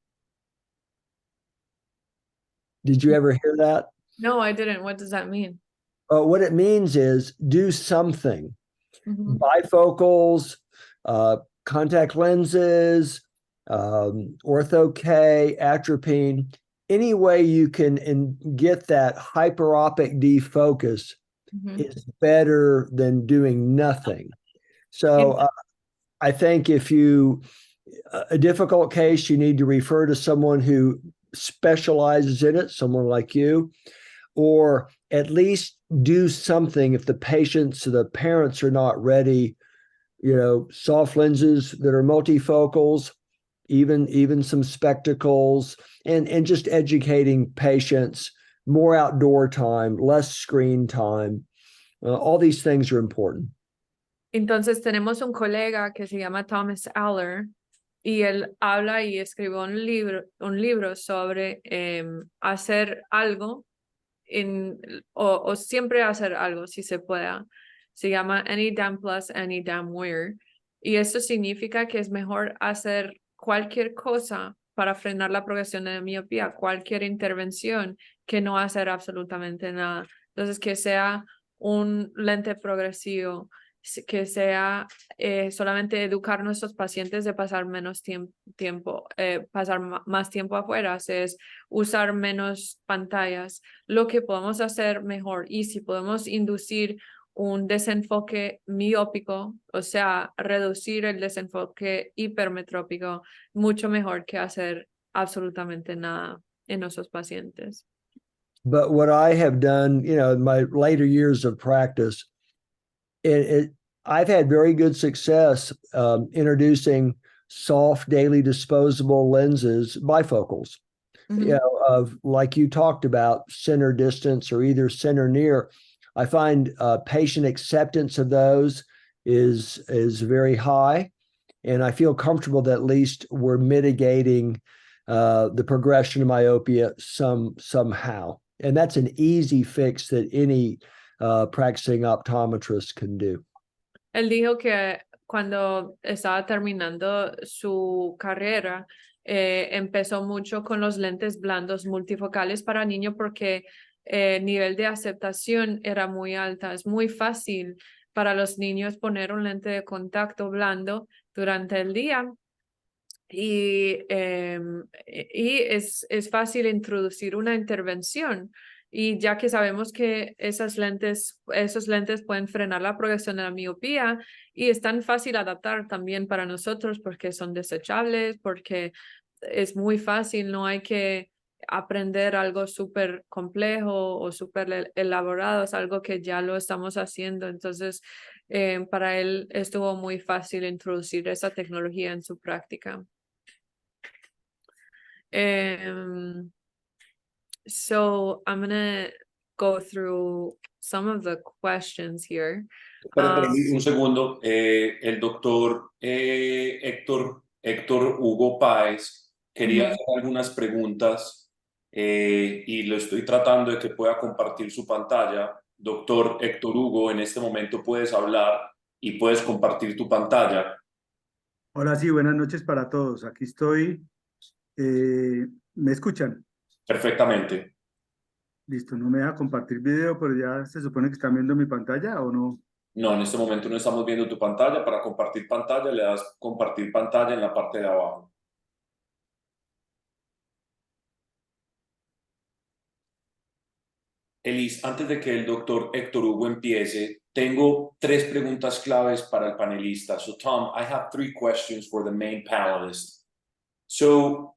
Did you ever hear that? No, I didn't. What does that mean? What it means is do something. Mhm. Bifocals, contact lenses, ortho-K, atropine, any way you can get that hyperopic defocus Mhm. is better than doing nothing. So I think if a difficult case, you need to refer to someone who specializes in it, someone like you, or at least do something if the patients or the parents are not ready. Soft lenses that are multifocals, even some spectacles, and just educating patients, more outdoor time, less screen time. All these things are important. Entonces tenemos un colega que se llama Thomas Aller y él habla y escribió un libro sobre hacer algo o siempre hacer algo si se pueda. Se llama Any Damn Plus, Any Damn Where. Y eso significa que es mejor hacer cualquier cosa para frenar la progresión de la miopía, cualquier intervención, que no hacer absolutamente nada. Entonces, que sea un lente progresivo, que sea solamente educar a nuestros pacientes de pasar menos tiempo, pasar más tiempo afuera, es usar menos pantallas, lo que podemos hacer mejor. Y si podemos inducir un desenfoque miópico, o sea, reducir el desenfoque hipermetrópico, mucho mejor que hacer absolutamente nada en nuestros pacientes. But what I have done, in my later years of practice, I've had very good success introducing soft daily disposable lenses, bifocals, Mm-hmm. of like you talked about, center distance or either center near. I find patient acceptance of those is very high, and I feel comfortable that at least we're mitigating the progression of myopia somehow. And that's an easy fix that any practicing optometrist can do. Él dijo que cuando estaba terminando su carrera, empezó mucho con los lentes blandos multifocales para niños porque el nivel de aceptación era muy alta. Es muy fácil para los niños poner un lente de contacto blando durante el día y es fácil introducir una intervención. Y ya que sabemos que esos lentes pueden frenar la progresión de la miopía y es tan fácil adaptar también para nosotros porque son desechables, porque es muy fácil, no hay que aprender algo súper complejo o súper elaborado, es algo que ya lo estamos haciendo. Entonces, para él estuvo muy fácil introducir esa tecnología en su práctica. So I'm gonna go through some of the questions here. Espera, un segundo. El doctor Héctor Hugo Páez quería hacer algunas preguntas y lo estoy tratando de que pueda compartir su pantalla. Doctor Héctor Hugo, en este momento puedes hablar y puedes compartir tu pantalla. Hola, sí, buenas noches para todos. Aquí estoy ¿Me escuchan? Perfectamente. Listo, no me deja compartir video, pero ya se supone que están viendo mi pantalla o no. No, en este momento no estamos viendo tu pantalla. Para compartir pantalla le das compartir pantalla en la parte de abajo. Elis, antes de que el doctor Héctor Hugo empiece, tengo 3 preguntas claves para el panelista. So, Tom, I have 3 questions for the main panelist. So,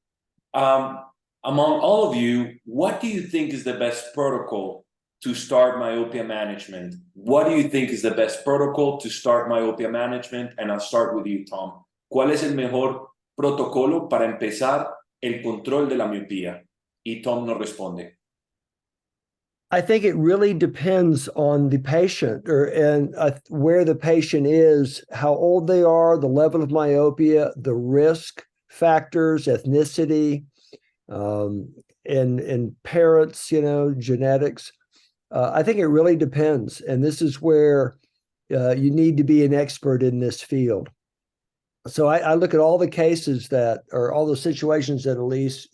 among all of you, what do you think is the best protocol to start myopia management? What do you think is the best protocol to start myopia management? And I'll start with you, Tom. ¿Cuál es el mejor protocolo para empezar el control de la miopía? Y Tom nos responde. I think it really depends on the patient and where the patient is, how old they are, the level of myopia, the risk factors, ethnicity, and parents, genetics. I think it really depends. And this is where you need to be an expert in this field. So I look at all the cases or all the situations that Elise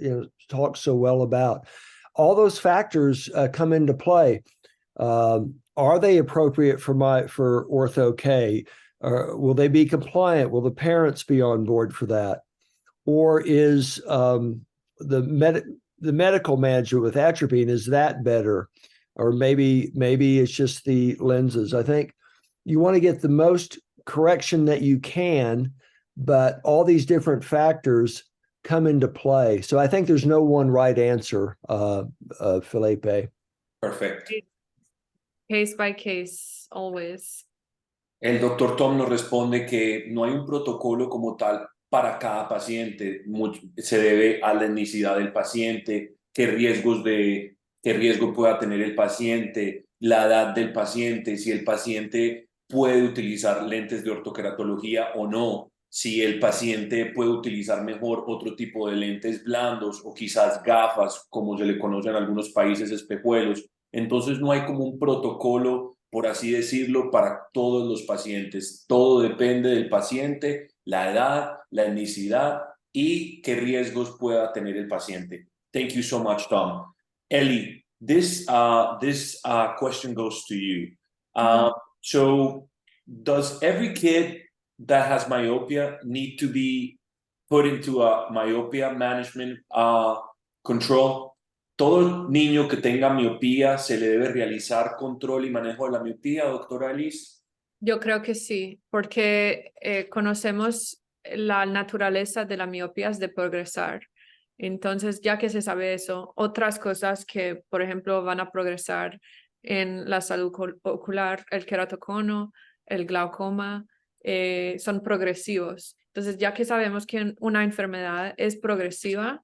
talks so well about. All those factors come into play. Are they appropriate for Ortho-K? Will they be compliant? Will the parents be on board for that? Or is the medical management with atropine, is that better? Or maybe it's just the lenses. I think you want to get the most correction that you can, but all these different factors come into play. So I think there's no one right answer, Felipe. Perfecto. Case by case, always. El doctor Tom nos responde que no hay un protocolo como tal para cada paciente. Se debe a la etnicidad del paciente, qué riesgo pueda tener el paciente, la edad del paciente, si el paciente puede utilizar lentes de ortoqueratología o no, si el paciente puede utilizar mejor otro tipo de lentes blandos o quizás gafas, como se le conoce en algunos países, espejuelos. Entonces no hay como un protocolo, por así decirlo, para todos los pacientes. Todo depende del paciente, la edad, la etnicidad y qué riesgos pueda tener el paciente. Thank you so much, Tom. Ellie, this question goes to you. So does every kid that has myopia need to be put into a myopia management control? ¿Todo niño que tenga miopía se le debe realizar control y manejo de la miopía, doctora Elise? Yo creo que sí, porque conocemos la naturaleza de la miopía es de progresar. Entonces, ya que se sabe eso, otras cosas que, por ejemplo, van a progresar en la salud ocular, el queratocono, el glaucoma, son progresivos. Entonces, ya que sabemos que una enfermedad es progresiva,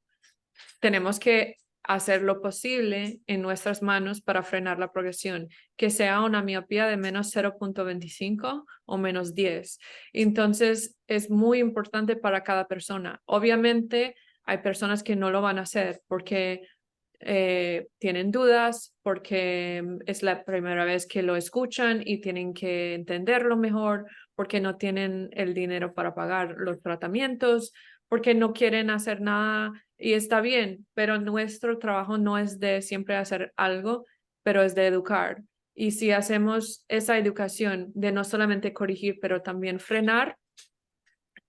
tenemos que hacer lo posible en nuestras manos para frenar la progresión, que sea una miopía de menos 0.25 o menos 10. Entonces, es muy importante para cada persona. Obviamente, hay personas que no lo van a hacer porque tienen dudas, porque es la primera vez que lo escuchan y tienen que entenderlo mejor, porque no tienen el dinero para pagar los tratamientos, porque no quieren hacer nada y está bien, pero nuestro trabajo no es de siempre hacer algo, pero es de educar. Y si hacemos esa educación de no solamente corregir, pero también frenar,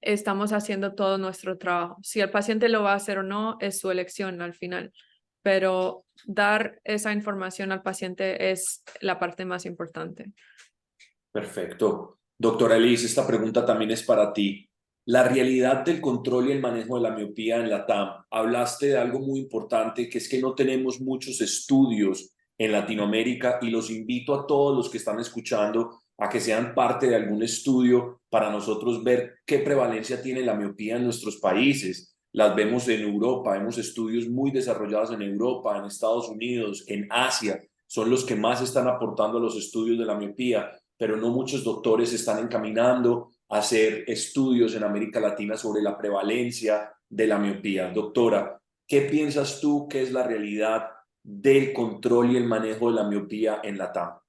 estamos haciendo todo nuestro trabajo. Si el paciente lo va a hacer o no, es su elección al final, pero dar esa información al paciente es la parte más importante. Perfecto. Doctora Elise, esta pregunta también es para ti. La realidad del control y el manejo de la miopía en la TAM. Hablaste de algo muy importante, que es que no tenemos muchos estudios en Latinoamérica y los invito a todos los que están escuchando a que sean parte de algún estudio para nosotros ver qué prevalencia tiene la miopía en nuestros países. Las vemos en Europa, vemos estudios muy desarrollados en Europa, en Estados Unidos, en Asia. Son los que más están aportando a los estudios de la miopía, pero no muchos doctores están encaminando a hacer estudios en América Latina sobre la prevalencia de la miopía. Doctora, ¿qué piensas tú que es la realidad del control y el manejo de la miopía en la TAM?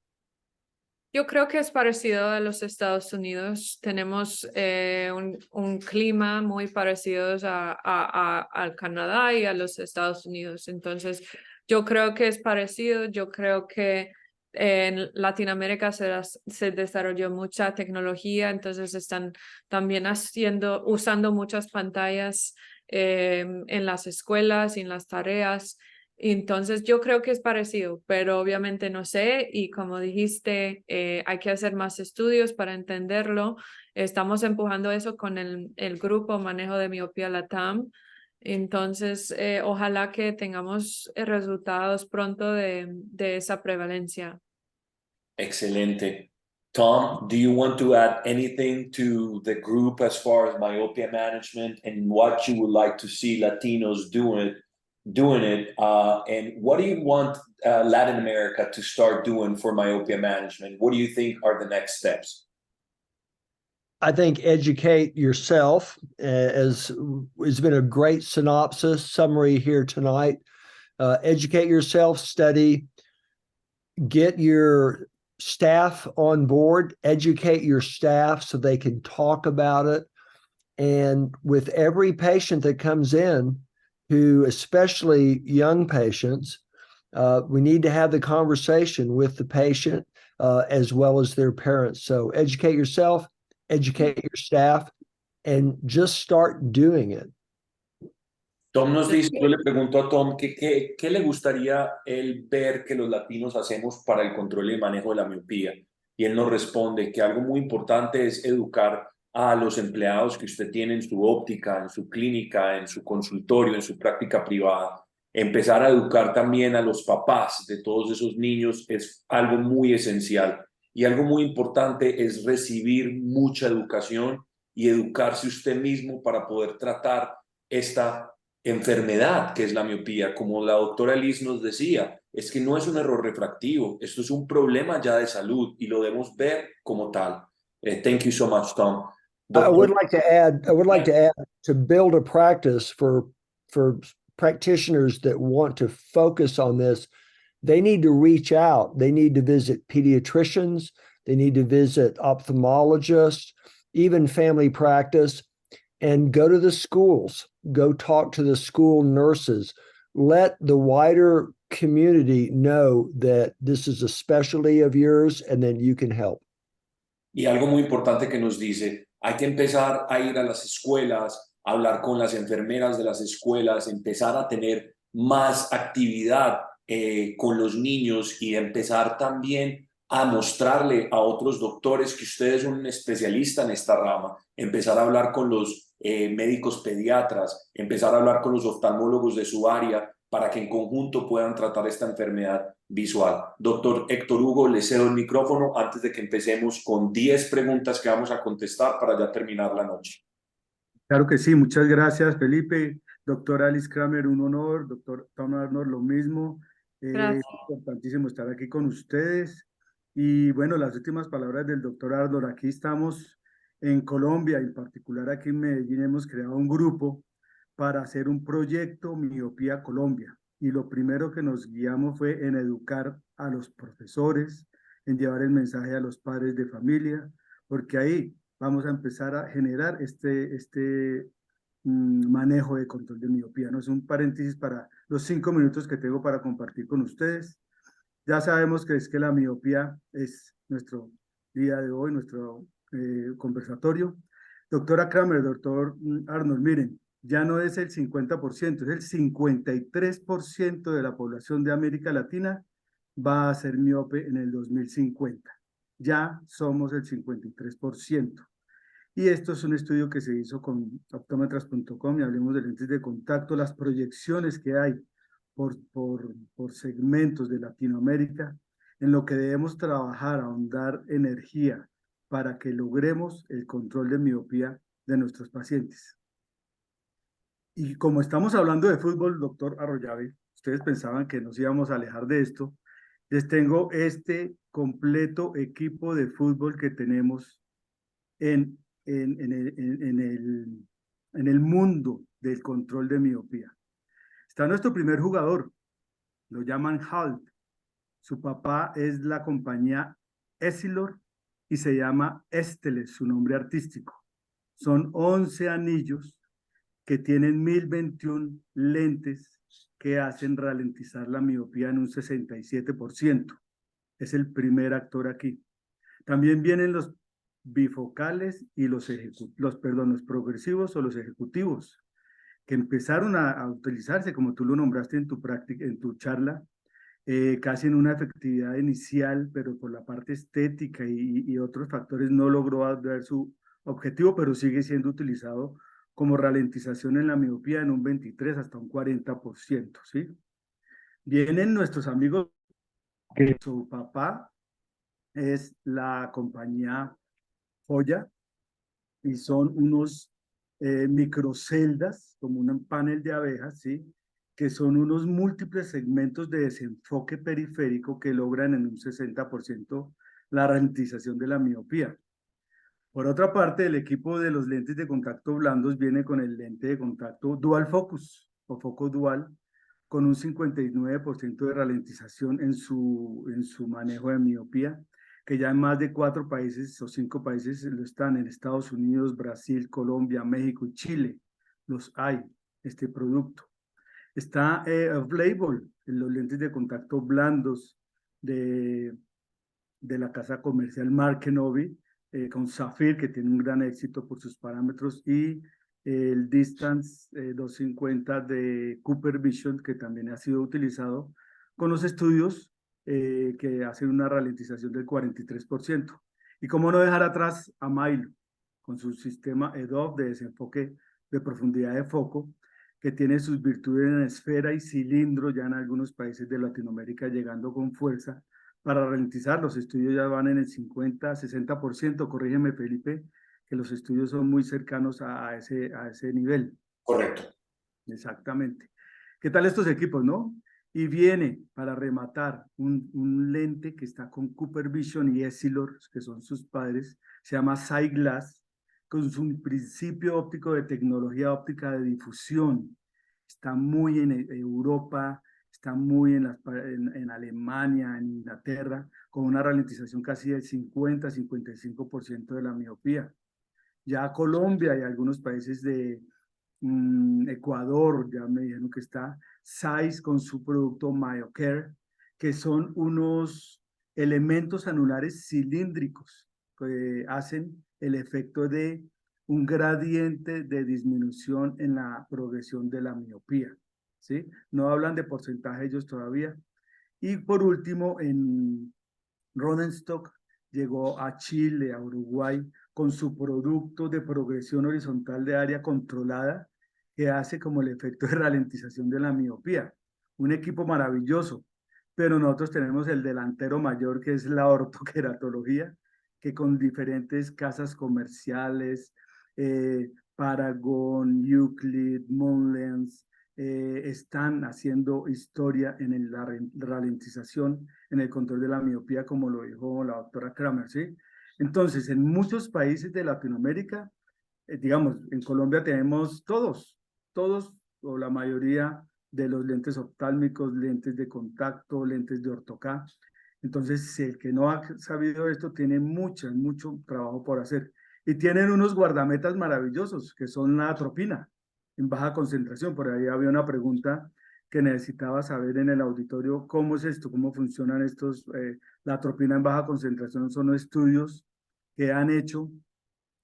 Yo creo que es parecido a los Estados Unidos. Tenemos un clima muy parecido al Canadá y a los Estados Unidos. Entonces, yo creo que es parecido. Yo creo que en Latinoamérica se desarrolló mucha tecnología, entonces están también usando muchas pantallas en las escuelas y en las tareas. Entonces yo creo que es parecido, pero obviamente no sé y como dijiste, hay que hacer más estudios para entenderlo. Estamos empujando eso con el grupo Manejo de Miopía LATAM. Entonces, ojalá que tengamos resultados pronto de esa prevalencia. Excelente. Tom, do you want to add anything to the group as far as myopia management and what you would like to see Latinos doing it? And what do you want Latin America to start doing for myopia management? What do you think are the next steps? I think educate yourself, as has been a great summary here tonight. Educate yourself, study, get your staff on board, educate your staff so they can talk about it. And with every patient that comes in, who especially young patients, we need to have the conversation with the patient as well as their parents. So educate yourself, educate your staff, and just start doing it. Tom nos dice, yo le pregunto a Tom qué le gustaría él ver que los latinos hacemos para el control y el manejo de la miopía. Y él nos responde que algo muy importante es educar a los empleados que usted tiene en su óptica, en su clínica, en su consultorio, en su práctica privada. Empezar a educar también a los papás de todos esos niños es algo muy esencial. Y algo muy importante es recibir mucha educación y educarse usted mismo para poder tratar esta enfermedad que es la miopía. Como la doctora Liz nos decía, es que no es un error refractivo, esto es un problema ya de salud y lo debemos ver como tal. Thank you so much, Tom. I would like to add to build a practice for practitioners that want to focus on this. They need to reach out. They need to visit pediatricians. They need to visit ophthalmologists, even family practice, and go to the schools. Go talk to the school nurses. Let the wider community know that this is a specialty of yours and that you can help. Y algo muy importante que nos dice, hay que empezar a ir a las escuelas, a hablar con las enfermeras de las escuelas, empezar a tener más actividad con los niños y empezar también a mostrarle a otros doctores que ustedes son un especialista en esta rama, empezar a hablar con los médicos pediatras, empezar a hablar con los oftalmólogos de su área para que en conjunto puedan tratar esta enfermedad visual. Doctor Héctor Hugo, le cedo el micrófono antes de que empecemos con 10 preguntas que vamos a contestar para ya terminar la noche. Claro que sí, muchas gracias, Felipe. Doctor Alice Kramer, un honor. Doctor Tom Arnold, lo mismo. Gracias. Es importantísimo estar aquí con ustedes. Y bueno, las últimas palabras del doctor Arnold. Aquí estamos en Colombia, en particular aquí en Medellín, hemos creado un grupo para hacer un proyecto Miopía Colombia. Y lo primero que nos guiamos fue en educar a los profesores, en llevar el mensaje a los padres de familia, porque ahí vamos a empezar a generar este manejo de control de miopía. ¿No? Es un paréntesis para los 5 minutos que tengo para compartir con ustedes. Ya sabemos que es que la miopía es nuestro día de hoy, nuestro conversatorio. Doctora Kramer, doctor Arnold, miren, ya no es el 50%, es el 53% de la población de América Latina va a ser miope en el 2050. Ya somos el 53%. Y esto es un estudio que se hizo con optómetras.com y hablemos de lentes de contacto, las proyecciones que hay por segmentos de Latinoamérica, en lo que debemos trabajar, ahondar energía para que logremos el control de miopía de nuestros pacientes. Y como estamos hablando de fútbol, doctor Arroyave, ustedes pensaban que nos íbamos a alejar de esto, les tengo este completo equipo de fútbol que tenemos en el mundo del control de miopía. Está nuestro primer jugador, lo llaman HALT. Su papá es la compañía Essilor y se llama Estele, su nombre artístico. Son 11 anillos que tienen 1021 lentes que hacen ralentizar la miopía en un 67%. Es el primer actor aquí. También vienen los bifocales y los progresivos o los ejecutivos, que empezaron a utilizarse, como tú lo nombraste en tu práctica, en tu charla, casi en una efectividad inicial, pero por la parte estética y otros factores no logró ver su objetivo, pero sigue siendo utilizado como ralentización en la miopía en un 23 hasta un 40%, ¿sí? Vienen nuestros amigos, que su papá es la compañía Joya, y son unos microceldas, como un panel de abejas, ¿sí? Que son unos múltiples segmentos de desenfoque periférico que logran en un 60% la ralentización de la miopía. Por otra parte, el equipo de los lentes de contacto blandos viene con el lente de contacto dual focus o foco dual, con un 59% de ralentización en su manejo de miopía, que ya en más de 4 países o 5 países lo están, en Estados Unidos, Brasil, Colombia, México y Chile. Los hay, este producto. Está off-label, los lentes de contacto blandos de la casa comercial Markenovi, con Zafir, que tiene un gran éxito por sus parámetros, y el Distance 250 de Cooper Vision, que también ha sido utilizado con los estudios que hacen una ralentización del 43%. Y cómo no dejar atrás a Milo, con su sistema EDOF de desenfoque de profundidad de foco, que tiene sus virtudes en esfera y cilindro, ya en algunos países de Latinoamérica llegando con fuerza para ralentizar. Los estudios ya van en el 50, 60%, corrígeme Felipe, que los estudios son muy cercanos a ese nivel. Correcto. Exactamente. ¿Qué tal estos equipos, no? Y viene para rematar un lente que está con Cooper Vision y Essilor, que son sus padres, se llama SiGlass, con su principio óptico de tecnología óptica de difusión. Está muy en Europa, está muy en Alemania, en Inglaterra, con una ralentización casi del 50-55% de la miopía. Ya Colombia y algunos países de Ecuador, ya me dijeron que está Zeiss con su producto MyoCare, que son unos elementos anulares cilíndricos que hacen el efecto de un gradiente de disminución en la progresión de la miopía, ¿sí? No hablan de porcentaje ellos todavía. Y por último, en Rodenstock llegó a Chile, a Uruguay, con su producto de progresión horizontal de área controlada, que hace como el efecto de ralentización de la miopía. Un equipo maravilloso, pero nosotros tenemos el delantero mayor, que es la ortoqueratología, que con diferentes casas comerciales, Paragon, Euclid, Moonlens, están haciendo historia en la ralentización, en el control de la miopía, como lo dijo la doctora Kramer, ¿sí? Entonces, en muchos países de Latinoamérica, digamos, en Colombia tenemos todos o la mayoría de los lentes oftálmicos, lentes de contacto, lentes de ortoca. Entonces, el que no ha sabido esto tiene mucho trabajo por hacer. Y tienen unos guardametas maravillosos, que son la atropina en baja concentración. Por ahí había una pregunta que necesitaba saber en el auditorio, ¿cómo es esto? ¿Cómo funcionan estos? La atropina en baja concentración son estudios que han hecho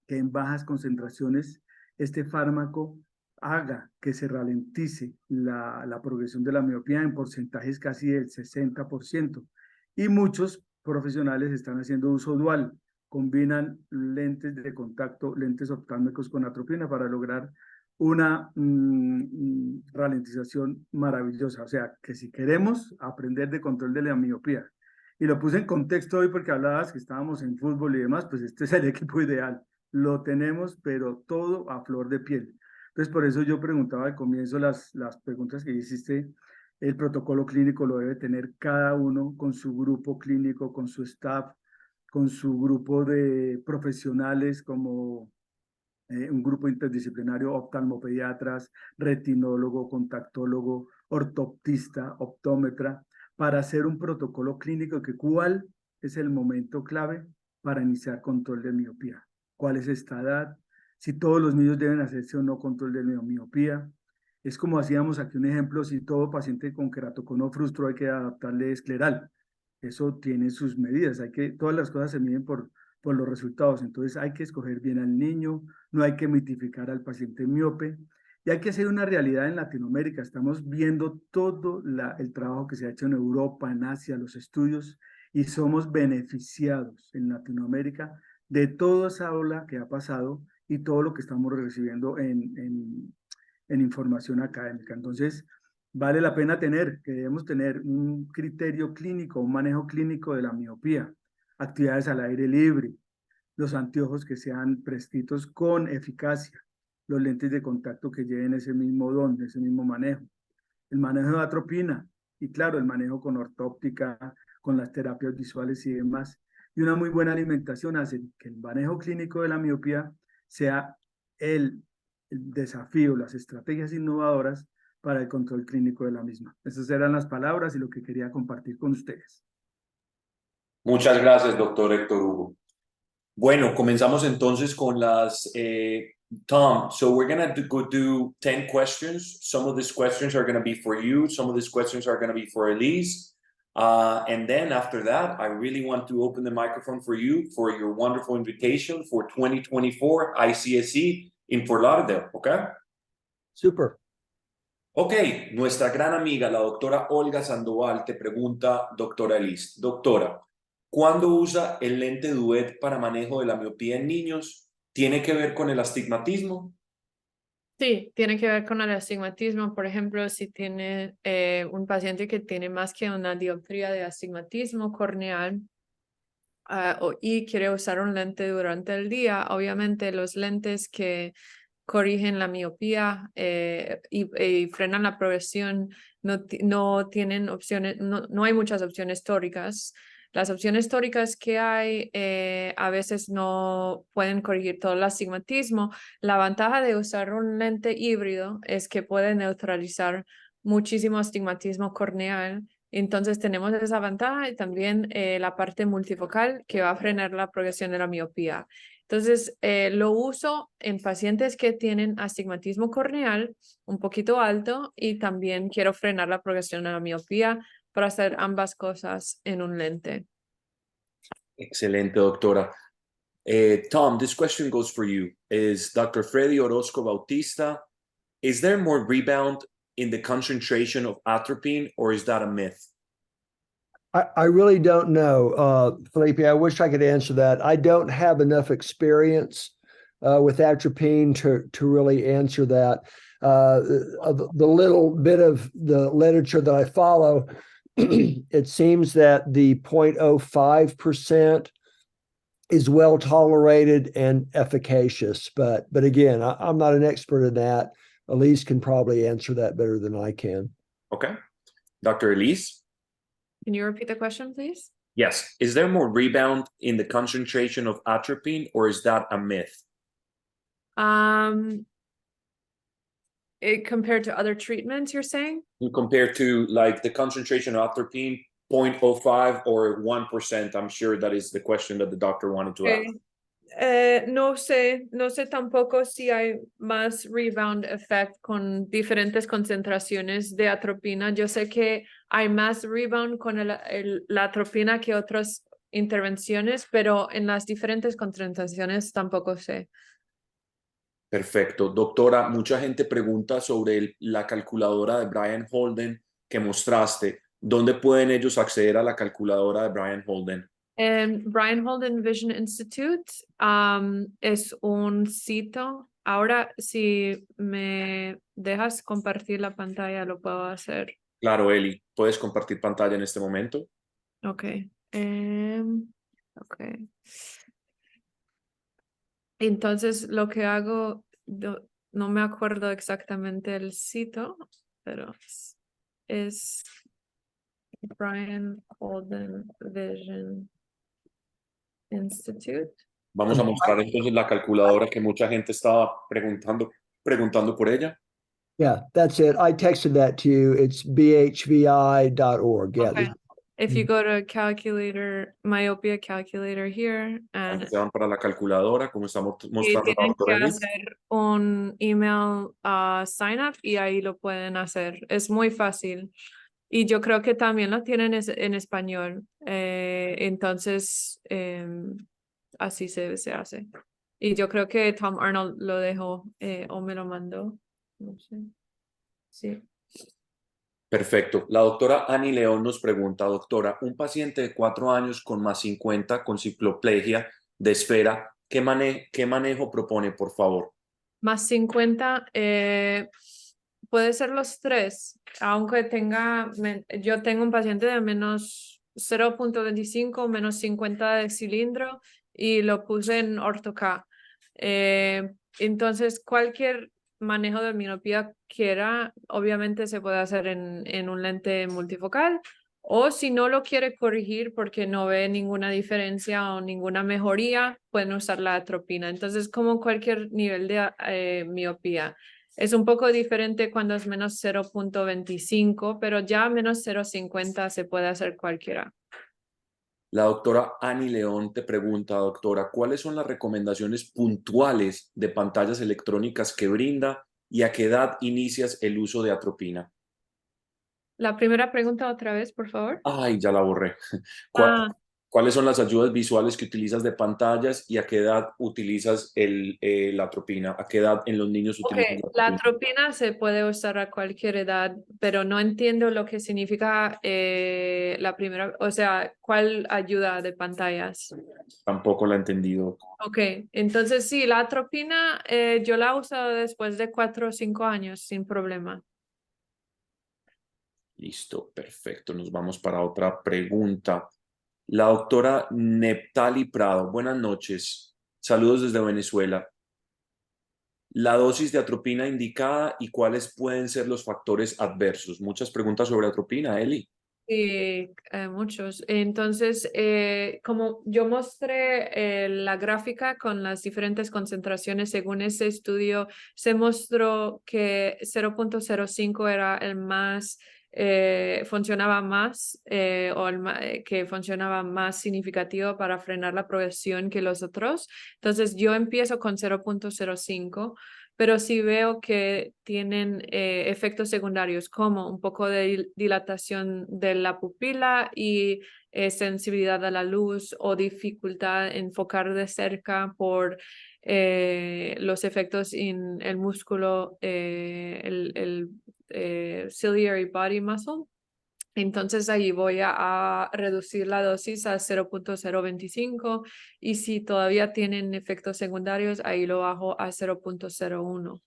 que en bajas concentraciones este fármaco haga que se ralentice la progresión de la miopía en porcentajes casi del 60%. Y muchos profesionales están haciendo uso dual, combinan lentes de contacto, lentes oftálmicos con atropina para lograr una ralentización maravillosa. O sea, que si queremos aprender de control de la miopía, y lo puse en contexto hoy porque hablabas que estábamos en fútbol y demás, pues este es el equipo ideal. Lo tenemos, pero todo a flor de piel. Entonces, por eso yo preguntaba al comienzo las preguntas que hiciste. El protocolo clínico lo debe tener cada uno con su grupo clínico, con su staff, con su grupo de profesionales como un grupo interdisciplinario, oftalmopediatras, retinólogo, contactólogo, ortoptista, optómetra, para hacer un protocolo clínico que es el momento clave para iniciar control de miopía. ¿Cuál es esta edad? Si todos los niños deben hacerse o no control de miopía. Es como hacíamos aquí un ejemplo, si todo paciente con queratocono frustro hay que adaptarle escleral. Eso tiene sus medidas, todas las cosas se miden por los resultados, entonces hay que escoger bien al niño, no hay que mitificar al paciente miope, y hay que hacer una realidad en Latinoamérica. Estamos viendo todo el trabajo que se ha hecho en Europa, en Asia, los estudios, y somos beneficiados en Latinoamérica de toda esa ola que ha pasado y todo lo que estamos recibiendo en información académica. Entonces, vale la pena que debemos tener un criterio clínico, un manejo clínico de la miopía, actividades al aire libre, los anteojos que sean prescritos con eficacia, los lentes de contacto que lleven ese mismo don, ese mismo manejo, el manejo de atropina y claro, el manejo con ortóptica, con las terapias visuales y demás. Y una muy buena alimentación hace que el manejo clínico de la miopía sea el desafío, las estrategias innovadoras para el control clínico de la misma. Esas eran las palabras y lo que quería compartir con ustedes. Muchas gracias, doctor Héctor Hugo. Bueno, comenzamos entonces con las... Tom, so we're going to go do 10 questions. Some of these questions are going to be for you. Some of these questions are going to be for Elise. And then after that, I really want to open the microphone for you for your wonderful invitation for 2024 ICSE in Fort Lauderdale, okay? Super. Ok, nuestra gran amiga, la doctora Olga Sandoval, te pregunta, doctora Elise, doctora, ¿cuándo usa el lente Duet para manejo de la miopía en niños? ¿Tiene que ver con el astigmatismo? Sí, tiene que ver con el astigmatismo. Por ejemplo, si tiene un paciente que tiene más que una dioptría de astigmatismo corneal y quiere usar un lente durante el día, obviamente los lentes que corrigen la miopía y frenan la progresión no tienen opciones, no hay muchas opciones tóricas. Las opciones tóricas que hay a veces no pueden corregir todo el astigmatismo. La ventaja de usar un lente híbrido es que puede neutralizar muchísimo astigmatismo corneal. Entonces tenemos esa ventaja y también la parte multifocal que va a frenar la progresión de la miopía. Entonces lo uso en pacientes que tienen astigmatismo corneal un poquito alto y también quiero frenar la progresión de la miopía para hacer ambas cosas en un lente. Excelente, doctora. Tom, this question goes for you. Is Dr. Freddy Orozco Bautista, is there more rebound in the concentration of atropine, or is that a myth? I really don't know, Felipe. I wish I could answer that. I don't have enough experience with atropine to really answer that. The little bit of the literature that I follow, it seems that the 0.05% is well tolerated and efficacious. But again, I'm not an expert in that. Elise can probably answer that better than I can. Okay. Dr. Elise? Can you repeat the question, please? Yes. Is there more rebound in the concentration of atropine, or is that a myth? Compared to other treatments, you're saying? Compared to like the concentration of atropine, 0.05 or 1%, I'm sure that is the question that the doctor wanted to ask. No sé tampoco si hay más rebound effect con diferentes concentraciones de atropina. Yo sé que hay más rebound con la atropina que otras intervenciones, pero en las diferentes concentraciones tampoco sé. Perfecto. Doctora, mucha gente pregunta sobre la calculadora de Brian Holden que mostraste. ¿Dónde pueden ellos acceder a la calculadora de Brian Holden? Brian Holden Vision Institute es un sitio. Ahora, si me dejas compartir la pantalla, lo puedo hacer. Claro, Eli. ¿Puedes compartir pantalla en este momento? Ok. Entonces, lo que hago, no me acuerdo exactamente el sitio, pero es Brian Holden Vision Institute. Vamos a mostrar entonces la calculadora que mucha gente estaba preguntando por ella. Yeah, that's it. I texted that to you. It's bhvi.org. Yeah, Okay. If you go to calculator, myopia calculator here, Ahí and se van para la calculadora, como estamos y mostrando la tienen que doctora Eli. hacer un email sign up y ahí lo pueden hacer. Es muy fácil. Y yo creo que también lo tienen en español. Entonces, así se hace. Y yo creo que Tom Arnold lo dejó o me lo mandó. No sé. Sí. Perfecto. La doctora Annie León nos pregunta, doctora, un paciente de 4 años con más 50 con cicloplegia de esfera, ¿qué manejo propone, por favor? Más 50, puede ser los tres, aunque yo tengo un paciente de menos 0.25, menos 50 de cilindro y lo puse en orto-K. Entonces, cualquier manejo de miopía quiera, obviamente se puede hacer en un lente multifocal. O si no lo quiere corregir porque no ve ninguna diferencia o ninguna mejoría, pueden usar la atropina. Entonces, como cualquier nivel de miopía. Es un poco diferente cuando es menos 0.25, pero ya menos 0.50 se puede hacer cualquiera. La doctora Annie León te pregunta, doctora, ¿cuáles son las recomendaciones puntuales de pantallas electrónicas que brinda y a qué edad inicias el uso de atropina? La primera pregunta otra vez, por favor. Ay, ya la borré. Ah, ¿Cuáles son las ayudas visuales que utilizas de pantallas y a qué edad utilizas la atropina? ¿A qué edad en los niños ok, utilizas la la atropina? atropina se puede usar a cualquier edad, pero no entiendo lo que significa la primera, o sea, ¿cuál ayuda de pantallas? Tampoco la he entendido. Ok, entonces sí, la atropina yo la he usado después de 4 o 5 años sin problema. Listo, perfecto. Nos vamos para otra pregunta. La doctora Neptali Prado, buenas noches. Saludos desde Venezuela. La dosis de atropina indicada y cuáles pueden ser los factores adversos. Muchas preguntas sobre atropina, Eli. Sí, muchos. Entonces, como yo mostré la gráfica con las diferentes concentraciones, según ese estudio, se mostró que 0.05 era el más, funcionaba más, que funcionaba más significativo para frenar la progresión que los otros. Entonces, yo empiezo con 0.05. Pero si veo que tienen efectos secundarios como un poco de dilatación de la pupila y sensibilidad a la luz o dificultad en enfocar de cerca por los efectos en el músculo, el ciliary body muscle. Entonces ahí voy a reducir la dosis a 0.025 y si todavía tienen efectos secundarios, ahí lo bajo a 0.01.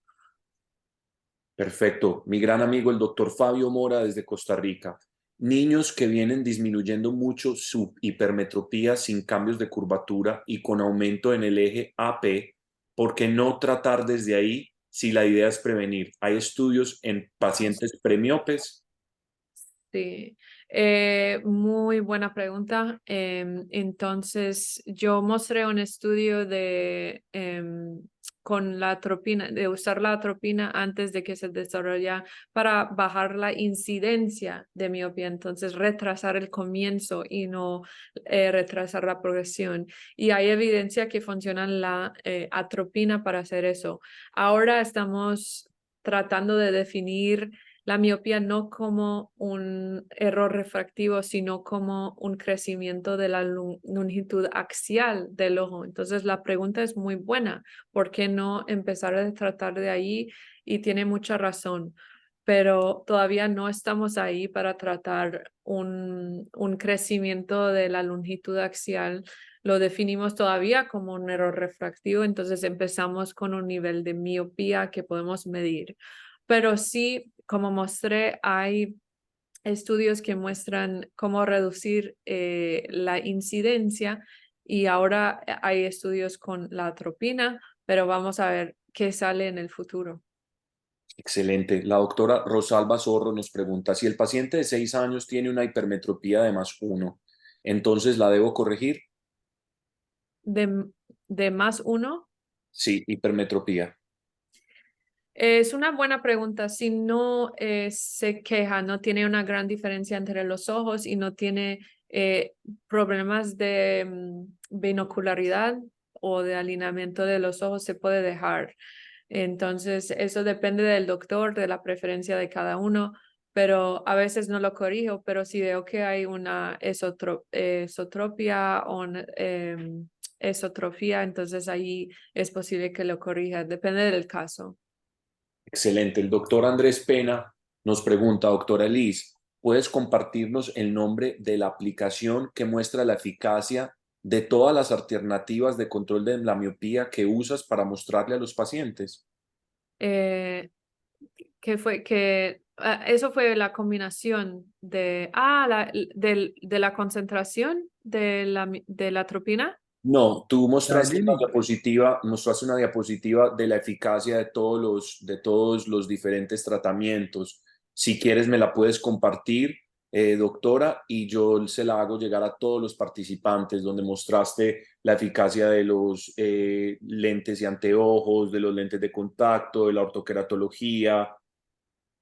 Perfecto. Mi gran amigo, el doctor Fabio Mora, desde Costa Rica. Niños que vienen disminuyendo mucho su hipermetropía sin cambios de curvatura y con aumento en el eje AP, ¿por qué no tratar desde ahí si la idea es prevenir? ¿Hay estudios en pacientes premiopes? Sí, muy buena pregunta. Entonces, yo mostré un estudio con la atropina, de usar la atropina antes de que se desarrolla para bajar la incidencia de miopía. Entonces, retrasar el comienzo y no retrasar la progresión. Y hay evidencia que funciona la atropina para hacer eso. Ahora estamos tratando de definir la miopía no como un error refractivo, sino como un crecimiento de la longitud axial del ojo. Entonces, la pregunta es muy buena. ¿Por qué no empezar a tratar de ahí? Y tiene mucha razón. Pero todavía no estamos ahí para tratar un crecimiento de la longitud axial. Lo definimos todavía como un error refractivo, entonces empezamos con un nivel de miopía que podemos medir. Pero sí, como mostré, hay estudios que muestran cómo reducir la incidencia y ahora hay estudios con la atropina, pero vamos a ver qué sale en el futuro. Excelente. La doctora Rosalba Zorro nos pregunta, si el paciente de 6 años tiene una hipermetropía de +1, entonces ¿la debo corregir? De, de más uno, Sí, hipermetropía. Es una buena pregunta. Si no se queja, no tiene una gran diferencia entre los ojos y no tiene problemas de binocularidad o de alineamiento de los ojos, se puede dejar. Entonces, eso depende del doctor, de la preferencia de cada uno, pero a veces no lo corrijo, pero si veo que hay una esotropia o esotrofia, entonces ahí es posible que lo corrija. Depende del caso. Excelente. El doctor Andrés Pena nos pregunta, doctora Liz, ¿puedes compartirnos el nombre de la aplicación que muestra la eficacia de todas las alternativas de control de la miopía que usas para mostrarle a los pacientes? Eh, eso fue la combinación de la concentración de la atropina. No, tú La clínica. mostraste una diapositiva de la eficacia de todos los diferentes tratamientos. Si quieres, me la puedes compartir, doctora, y yo se la hago llegar a todos los participantes, donde mostraste la eficacia de los lentes y anteojos, de los lentes de contacto, de la ortoqueratología.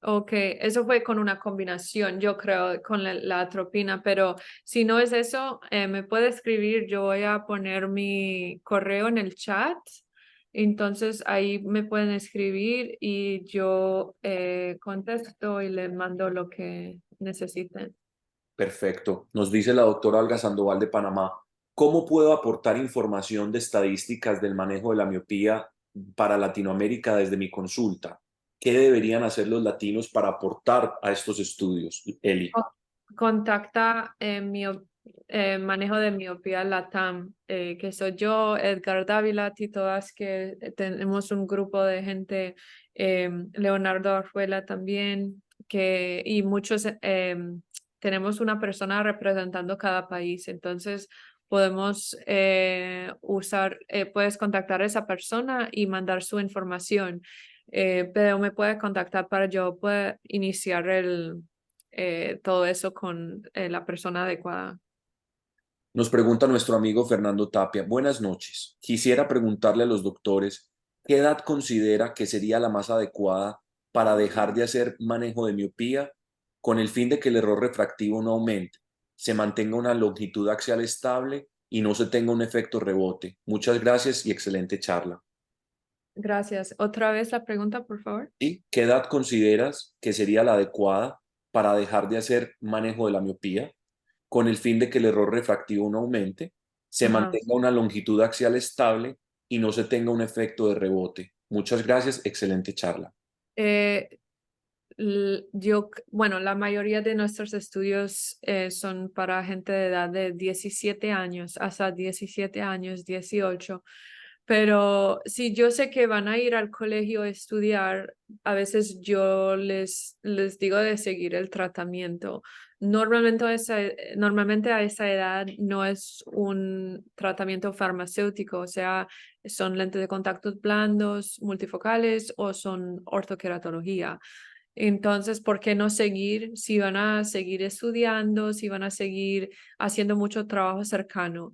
Ok, eso fue con una combinación, yo creo, con la atropina, pero si no es eso, me puede escribir, yo voy a poner mi correo en el chat, entonces ahí me pueden escribir y yo contesto y les mando lo que necesiten. Perfecto. Nos dice la doctora Olga Sandoval de Panamá, ¿cómo puedo aportar información de estadísticas del manejo de la miopía para Latinoamérica desde mi consulta? ¿Qué deberían hacer los latinos para aportar a estos estudios, Eli? Contacta manejo de miopía LATAM, que soy yo, Edgar Dávila, Tito Vázquez, tenemos un grupo de gente, Leonardo Arjuela también, y muchos, tenemos una persona representando cada país, entonces podemos puedes contactar a esa persona y mandar su información, pero me puede contactar para yo poder iniciar todo eso con la persona adecuada. Nos pregunta nuestro amigo Fernando Tapia. Buenas noches. Quisiera preguntarle a los doctores, ¿qué edad considera que sería la más adecuada para dejar de hacer manejo de miopía con el fin de que el error refractivo no aumente, se mantenga una longitud axial estable y no se tenga un efecto rebote? Muchas gracias y excelente charla. Gracias. Otra vez la pregunta, por favor. ¿Sí? ¿Qué edad consideras que sería la adecuada para dejar de hacer manejo de la miopía con el fin de que el error refractivo no aumente, se Ajá. mantenga una longitud axial estable y no se tenga un efecto de rebote? Muchas gracias, excelente charla. Eh, bueno, la mayoría de nuestros estudios son para gente de edad de 17 años, hasta 17 años, 18. Pero si yo sé que van a ir al colegio a estudiar, a veces yo les digo de seguir el tratamiento. Normalmente a esa edad no es un tratamiento farmacéutico, o sea, son lentes de contacto blandos, multifocales o son ortoqueratología. Entonces, ¿por qué no seguir? Si van a seguir estudiando, si van a seguir haciendo mucho trabajo cercano.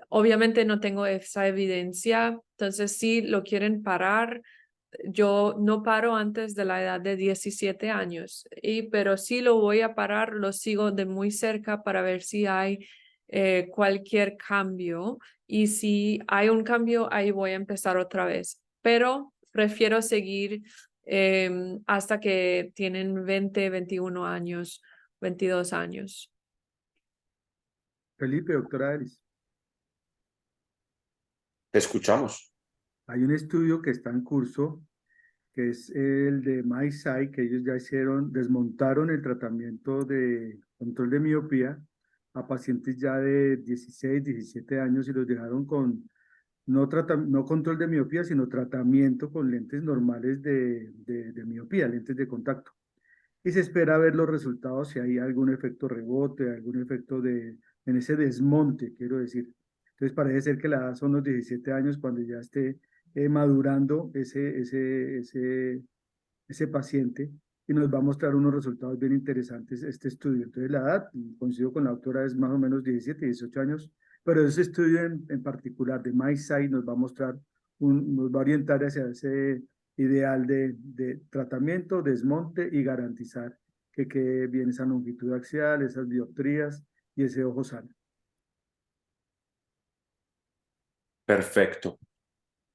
Obviamente no tengo esa evidencia, entonces si lo quieren parar, yo no paro antes de la edad de 17 años, pero si lo voy a parar, lo sigo de muy cerca para ver si hay cualquier cambio y si hay un cambio, ahí voy a empezar otra vez, pero prefiero seguir hasta que tienen 20, 21 años, 22 años. Felipe, doctora Alice, Te escuchamos. hay un estudio que está en curso, que es el de MySight, que ellos ya desmontaron el tratamiento de control de miopía a pacientes ya de 16, 17 años y los dejaron con no control de miopía, sino tratamiento con lentes normales de miopía, lentes de contacto. Y se espera ver los resultados, si hay algún efecto rebote, algún efecto en ese desmonte, quiero decir. Entonces parece ser que la edad son los 17 años cuando ya esté madurando ese paciente y nos va a mostrar unos resultados bien interesantes este estudio. Entonces la edad, coincido con la autora, es más o menos 17, 18 años, pero ese estudio en particular de MySight nos va a mostrar, nos va a orientar hacia ideal de tratamiento, desmonte y garantizar que quede bien esa longitud axial, esas dioptrías y ese ojo sano. Perfecto.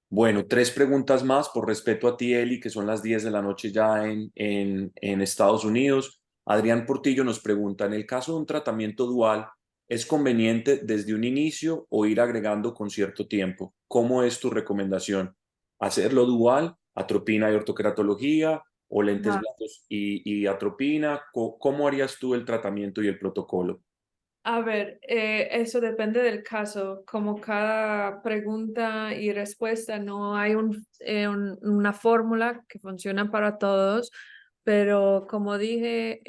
Bueno, 3 preguntas más por respeto a ti, Eli, que son las 10 de la noche ya en Estados Unidos. Adrián Portillo nos pregunta, en el caso de un tratamiento dual, ¿es conveniente desde un inicio o ir agregando con cierto tiempo? ¿Cómo es tu recomendación? ¿Hacerlo dual, atropina y ortoqueratología, o lentes Ajá. blancos y atropina? ¿Cómo harías tú el tratamiento y el protocolo? A ver, eso depende del caso. Como cada pregunta y respuesta, no hay una fórmula que funciona para todos, pero como dije,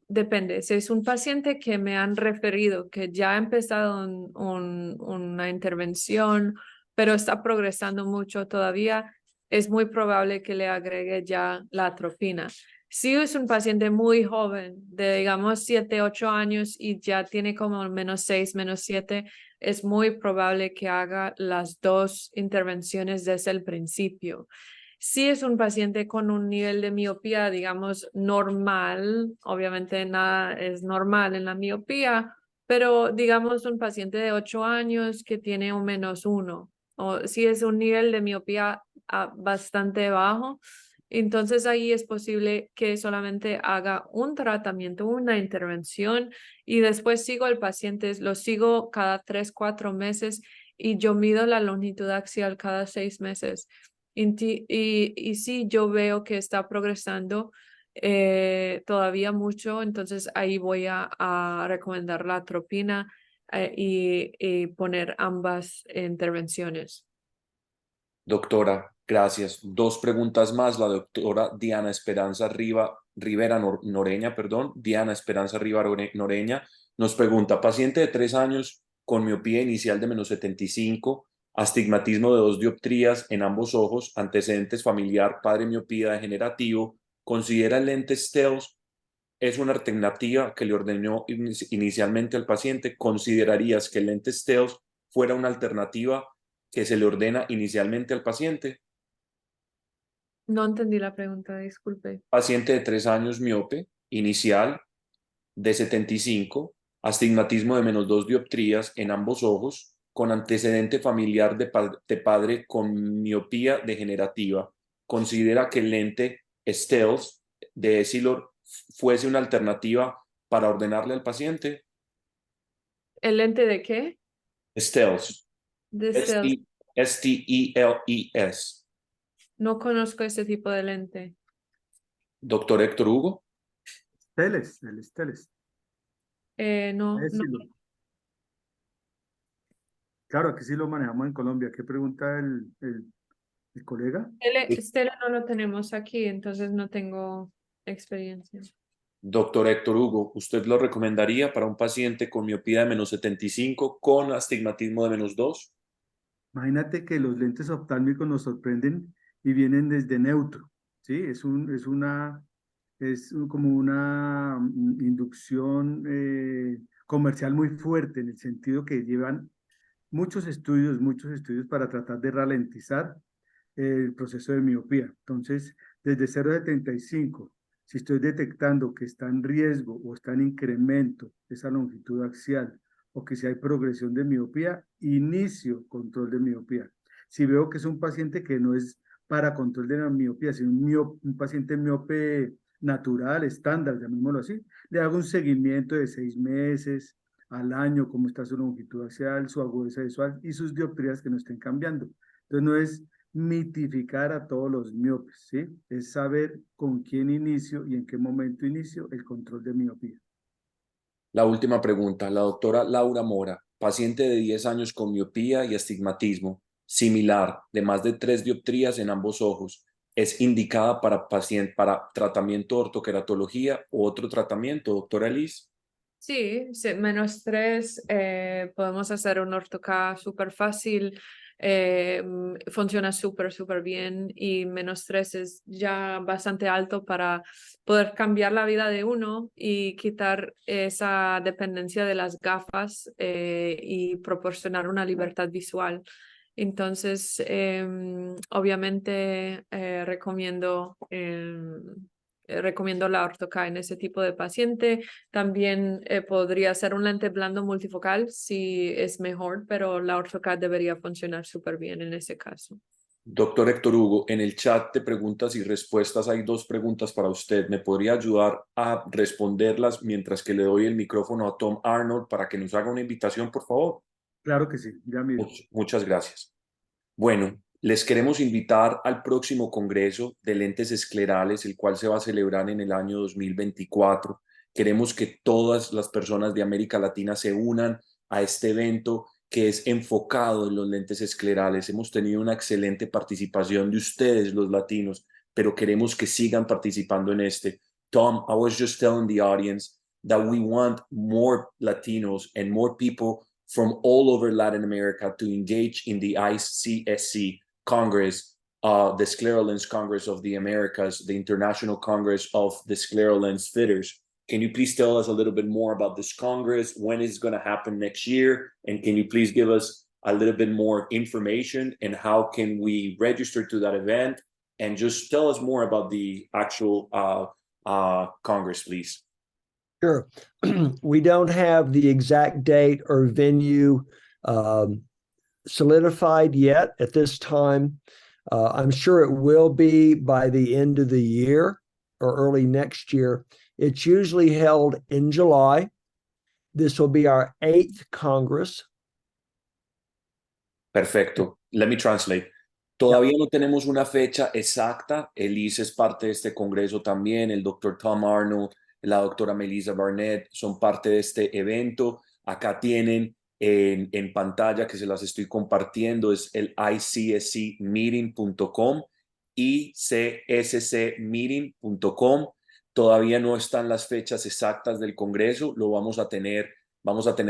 depende. Si es un paciente que me han referido, que ya ha empezado una intervención, pero está progresando mucho todavía, es muy probable que le agregue ya la atropina. Si es un paciente muy joven, de digamos 7, 8 años y ya tiene como -6, -7, es muy probable que haga las 2 intervenciones desde el principio. Si es un paciente con un nivel de miopía, digamos, normal, obviamente nada es normal en la miopía, pero digamos un paciente de 8 años que tiene un -1, o si es un nivel de miopía bastante bajo, entonces ahí es posible que solamente haga un tratamiento, una intervención y después sigo al paciente, lo sigo cada 3, 4 meses y yo mido la longitud axial cada 6 meses. Y si yo veo que está progresando todavía mucho, entonces ahí voy a recomendar la atropina y poner ambas intervenciones. Doctora, gracias. 2 preguntas más. La doctora Diana Esperanza Rivera Noreña, perdón, Diana Esperanza Rivera Noreña, nos pregunta, paciente de 3 años con miopía inicial de -75, astigmatismo de 2 dioptrías en ambos ojos, antecedentes familiar, padre miopía degenerativo, ¿considera el lente Stealth es una alternativa que le ordenó inicialmente al paciente? ¿Considerarías que el lente Stealth fuera una alternativa que se le ordena inicialmente al paciente? No entendí la pregunta, disculpe. Paciente de 3 años miope, inicial, de 75, astigmatismo de -2 dioptrías en ambos ojos, con antecedente familiar de padre con miopía degenerativa. ¿Considera que el lente Stealth de Essilor fuese una alternativa para ordenarle al paciente? ¿El lente de qué? Stealth, De Stealth. Steles. No conozco ese tipo de lente. Doctor Héctor Hugo. Teles, el Steles. No, no. Claro, aquí sí lo manejamos en Colombia. ¿Qué pregunta el colega? Stella no lo tenemos aquí, entonces no tengo experiencia. Doctor Héctor Hugo, ¿usted lo recomendaría para un paciente con miopía de -75 con astigmatismo de -2? Imagínate que los lentes oftálmicos nos sorprenden y vienen desde neutro, ¿sí? Como una inducción comercial muy fuerte en el sentido que llevan muchos estudios para tratar de ralentizar el proceso de miopía. Entonces, desde 0,75, si estoy detectando que está en riesgo o está en incremento esa longitud axial o que si hay progresión de miopía, inicio control de miopía. Si veo que es un paciente que no es para control de la miopía, sino un paciente miope natural, estándar, llamémoslo así, le hago un seguimiento de 6 meses al año, cómo está su longitud axial, su agudeza visual y sus dioptrías que no estén cambiando. Entonces no es mitificar a todos los miopes, ¿sí? Es saber con quién inicio y en qué momento inicio el control de miopía. La última pregunta, la doctora Laura Mora, paciente de 10 años con miopía y astigmatismo similar de más de 3 dioptrías en ambos ojos. ¿Es indicada para tratamiento de ortoqueratología u otro tratamiento, doctora Liz? Sí, -3, podemos hacer un ortoca súper fácil, funciona súper bien y -3 es ya bastante alto para poder cambiar la vida de uno y quitar esa dependencia de las gafas y proporcionar una libertad visual. Entonces, obviamente recomiendo la Ortho-K en ese tipo de paciente. También podría ser un lente blando multifocal si es mejor, pero la Ortho-K debería funcionar súper bien en ese caso. Doctor Héctor Hugo, en el chat de preguntas y respuestas hay dos preguntas para usted. ¿Me podría ayudar a responderlas mientras que le doy el micrófono a Tom Arnold para que nos haga una invitación, por favor? Claro que sí, ya miro. Muchas gracias. Bueno, les queremos invitar al próximo Congreso de Lentes Esclerales, el cual se va a celebrar en el año 2024. Queremos que todas las personas de América Latina se unan a este evento que es enfocado en los lentes esclerales. Hemos tenido una excelente participación de ustedes, los latinos, pero queremos que sigan participando en este. Tom, I was just telling the audience that we want more Latinos and more people from all over Latin America to engage in the ICSC Congress, the Scleral Lens Congress of the Americas, the International Congress of the Scleral Lens Fitters. Can you please tell us a little bit more about this Congress, when it's going to happen next year, and can you please give us a little bit more information and how can we register to that event, and just tell us more about the actual Congress, please. Sure. We don't have the exact date or venue solidified yet at this time. I'm sure it will be by the end of the year or early next year. It's usually held in July. This will be our 8th Congress. Perfecto. Let me translate. Todavía no tenemos una fecha exacta. Elise es parte de este congreso también. El doctor Tom Arnold, la doctora Melissa Barnett son parte de este evento. Acá tienen en pantalla que se las estoy compartiendo. Es el icscmeeting.com, icscmeeting.com. Todavía no están las fechas exactas del congreso. Vamos a tener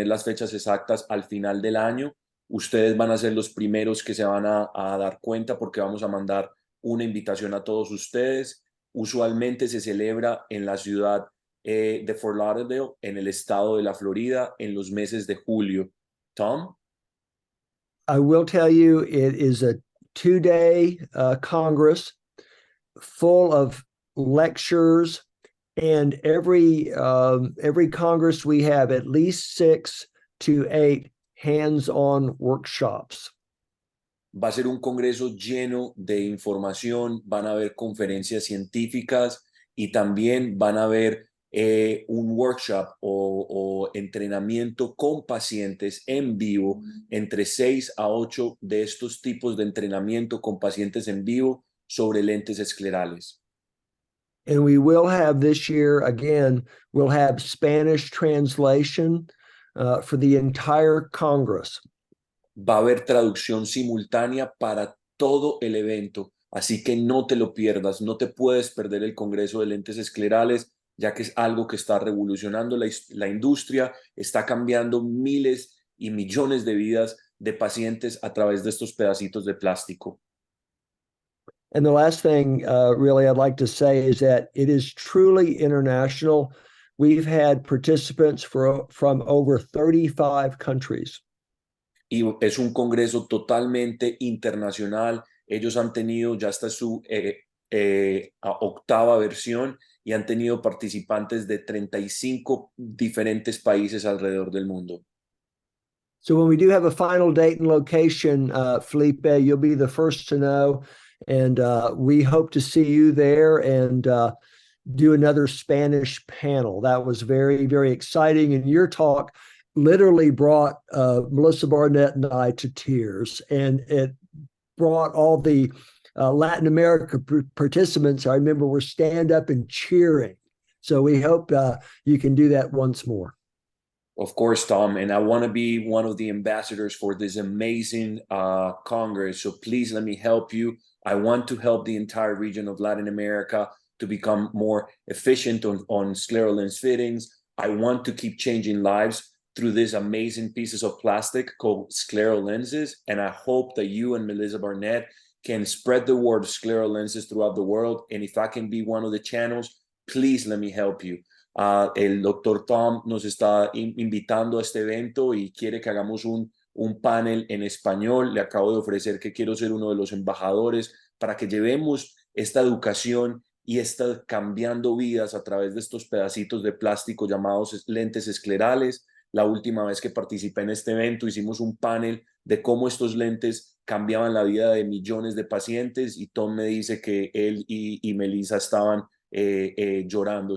las fechas exactas al final del año. Ustedes van a ser los primeros que se van a dar cuenta porque vamos a mandar una invitación a todos ustedes. Usualmente se celebra en la ciudad de Fort Lauderdale, en el estado de la Florida, en los meses de julio. Tom? I will tell you, it is a 2-day Congress full of lectures, and every Congress we have at least 6 to 8 hands-on workshops. Va a ser un congreso lleno de información, van a haber conferencias científicas y también van a haber un workshop o entrenamiento con pacientes en vivo, entre 6 a 8 de estos tipos de entrenamiento con pacientes en vivo sobre lentes esclerales. And we will have this year, again, we'll have Spanish translation for the entire Congress. Va a haber traducción simultánea para todo el evento, así que no te lo pierdas, no te puedes perder el Congreso de Lentes Esclerales, ya que es algo que está revolucionando la industria, está cambiando miles y millones de vidas de pacientes a través de estos pedacitos de plástico. And the last thing really I'd like to say is that it is truly international. We've had participants from over 35 countries. Y es un congreso totalmente internacional. Ellos han tenido, ya hasta su octava versión, y han tenido participantes de 35 diferentes países alrededor del mundo. So when we do have a final date and location, Felipe, you'll be the first to know. And we hope to see you there and do another Spanish panel. That was very, very exciting. And your talk literally brought Melissa Barnett and I to tears. And it brought all the Latin America participants, I remember, were stand up and cheering. So we hope you can do that once more. Of course, Tom, and I want to be one of the ambassadors for this amazing Congress. So please let me help you. I want to help the entire region of Latin America to become more efficient on scleral lens fittings. I want to keep changing lives through these amazing pieces of plastic called scleral lenses. And I hope that you and Melissa Barnett can spread the word of scleral lenses throughout the world. And if I can be one of the channels, please let me help you. El doctor Tom nos está invitando a este evento y quiere que hagamos un un panel en español. Le acabo de ofrecer que quiero ser uno de los embajadores para que llevemos esta educación y está cambiando vidas a través de estos pedacitos de plástico llamados lentes esclerales. La última vez que participé en este evento hicimos un panel de cómo estos lentes cambiaban la vida de millones de pacientes y Tom me dice que él y Melissa estaban llorando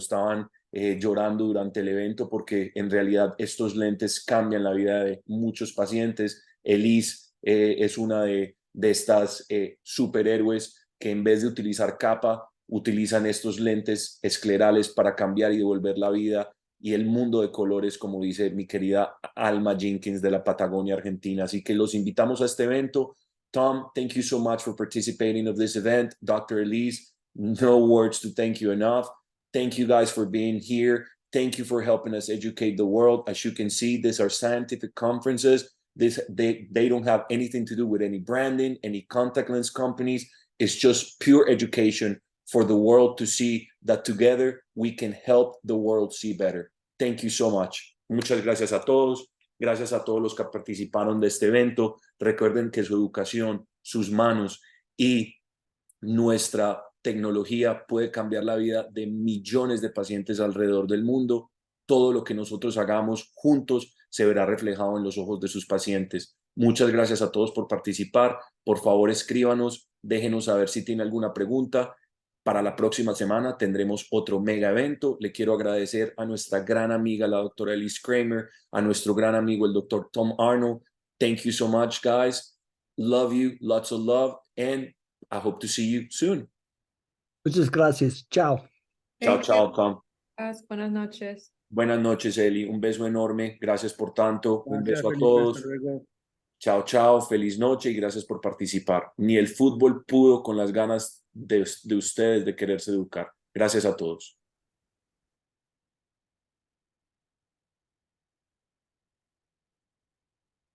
durante el evento porque en realidad estos lentes cambian la vida de muchos pacientes. Elise es una de estas superhéroes que en vez de utilizar capa, utilizan estos lentes esclerales para cambiar y devolver la vida y el mundo de colores, como dice mi querida Alma Jenkins de la Patagonia Argentina. Así que los invitamos a este evento. Tom, thank you so much for participating of this event. Dr. Elise, no words to thank you enough. Thank you guys for being here. Thank you for helping us educate the world. As you can see, these are scientific conferences. They don't have anything to do with any branding, any contact lens companies. It's just pure education for the world to see that together we can help the world see better. Thank you so much. Muchas gracias a todos. Gracias a todos los que participaron de este evento. Recuerden que su educación, sus manos y nuestra tecnología puede cambiar la vida de millones de pacientes alrededor del mundo. Todo lo que nosotros hagamos juntos se verá reflejado en los ojos de sus pacientes. Muchas gracias a todos por participar. Por favor, escríbanos, déjenos saber si tiene alguna pregunta. Para la próxima semana tendremos otro mega evento. Le quiero agradecer a nuestra gran amiga, la doctora Elise Kramer, a nuestro gran amigo, el doctor Tom Arnold. Thank you so much, guys. Love you, lots of love, and I hope to see you soon. Muchas gracias. Chao. Chao, chao, Tom. Buenas noches. Buenas noches, Eli. Un beso enorme. Gracias por tanto. Un Gracias, beso a Felipe, todos. hasta luego. Chao, chao. Feliz noche y gracias por participar. Ni el fútbol pudo con las ganas de ustedes de quererse educar. Gracias a todos.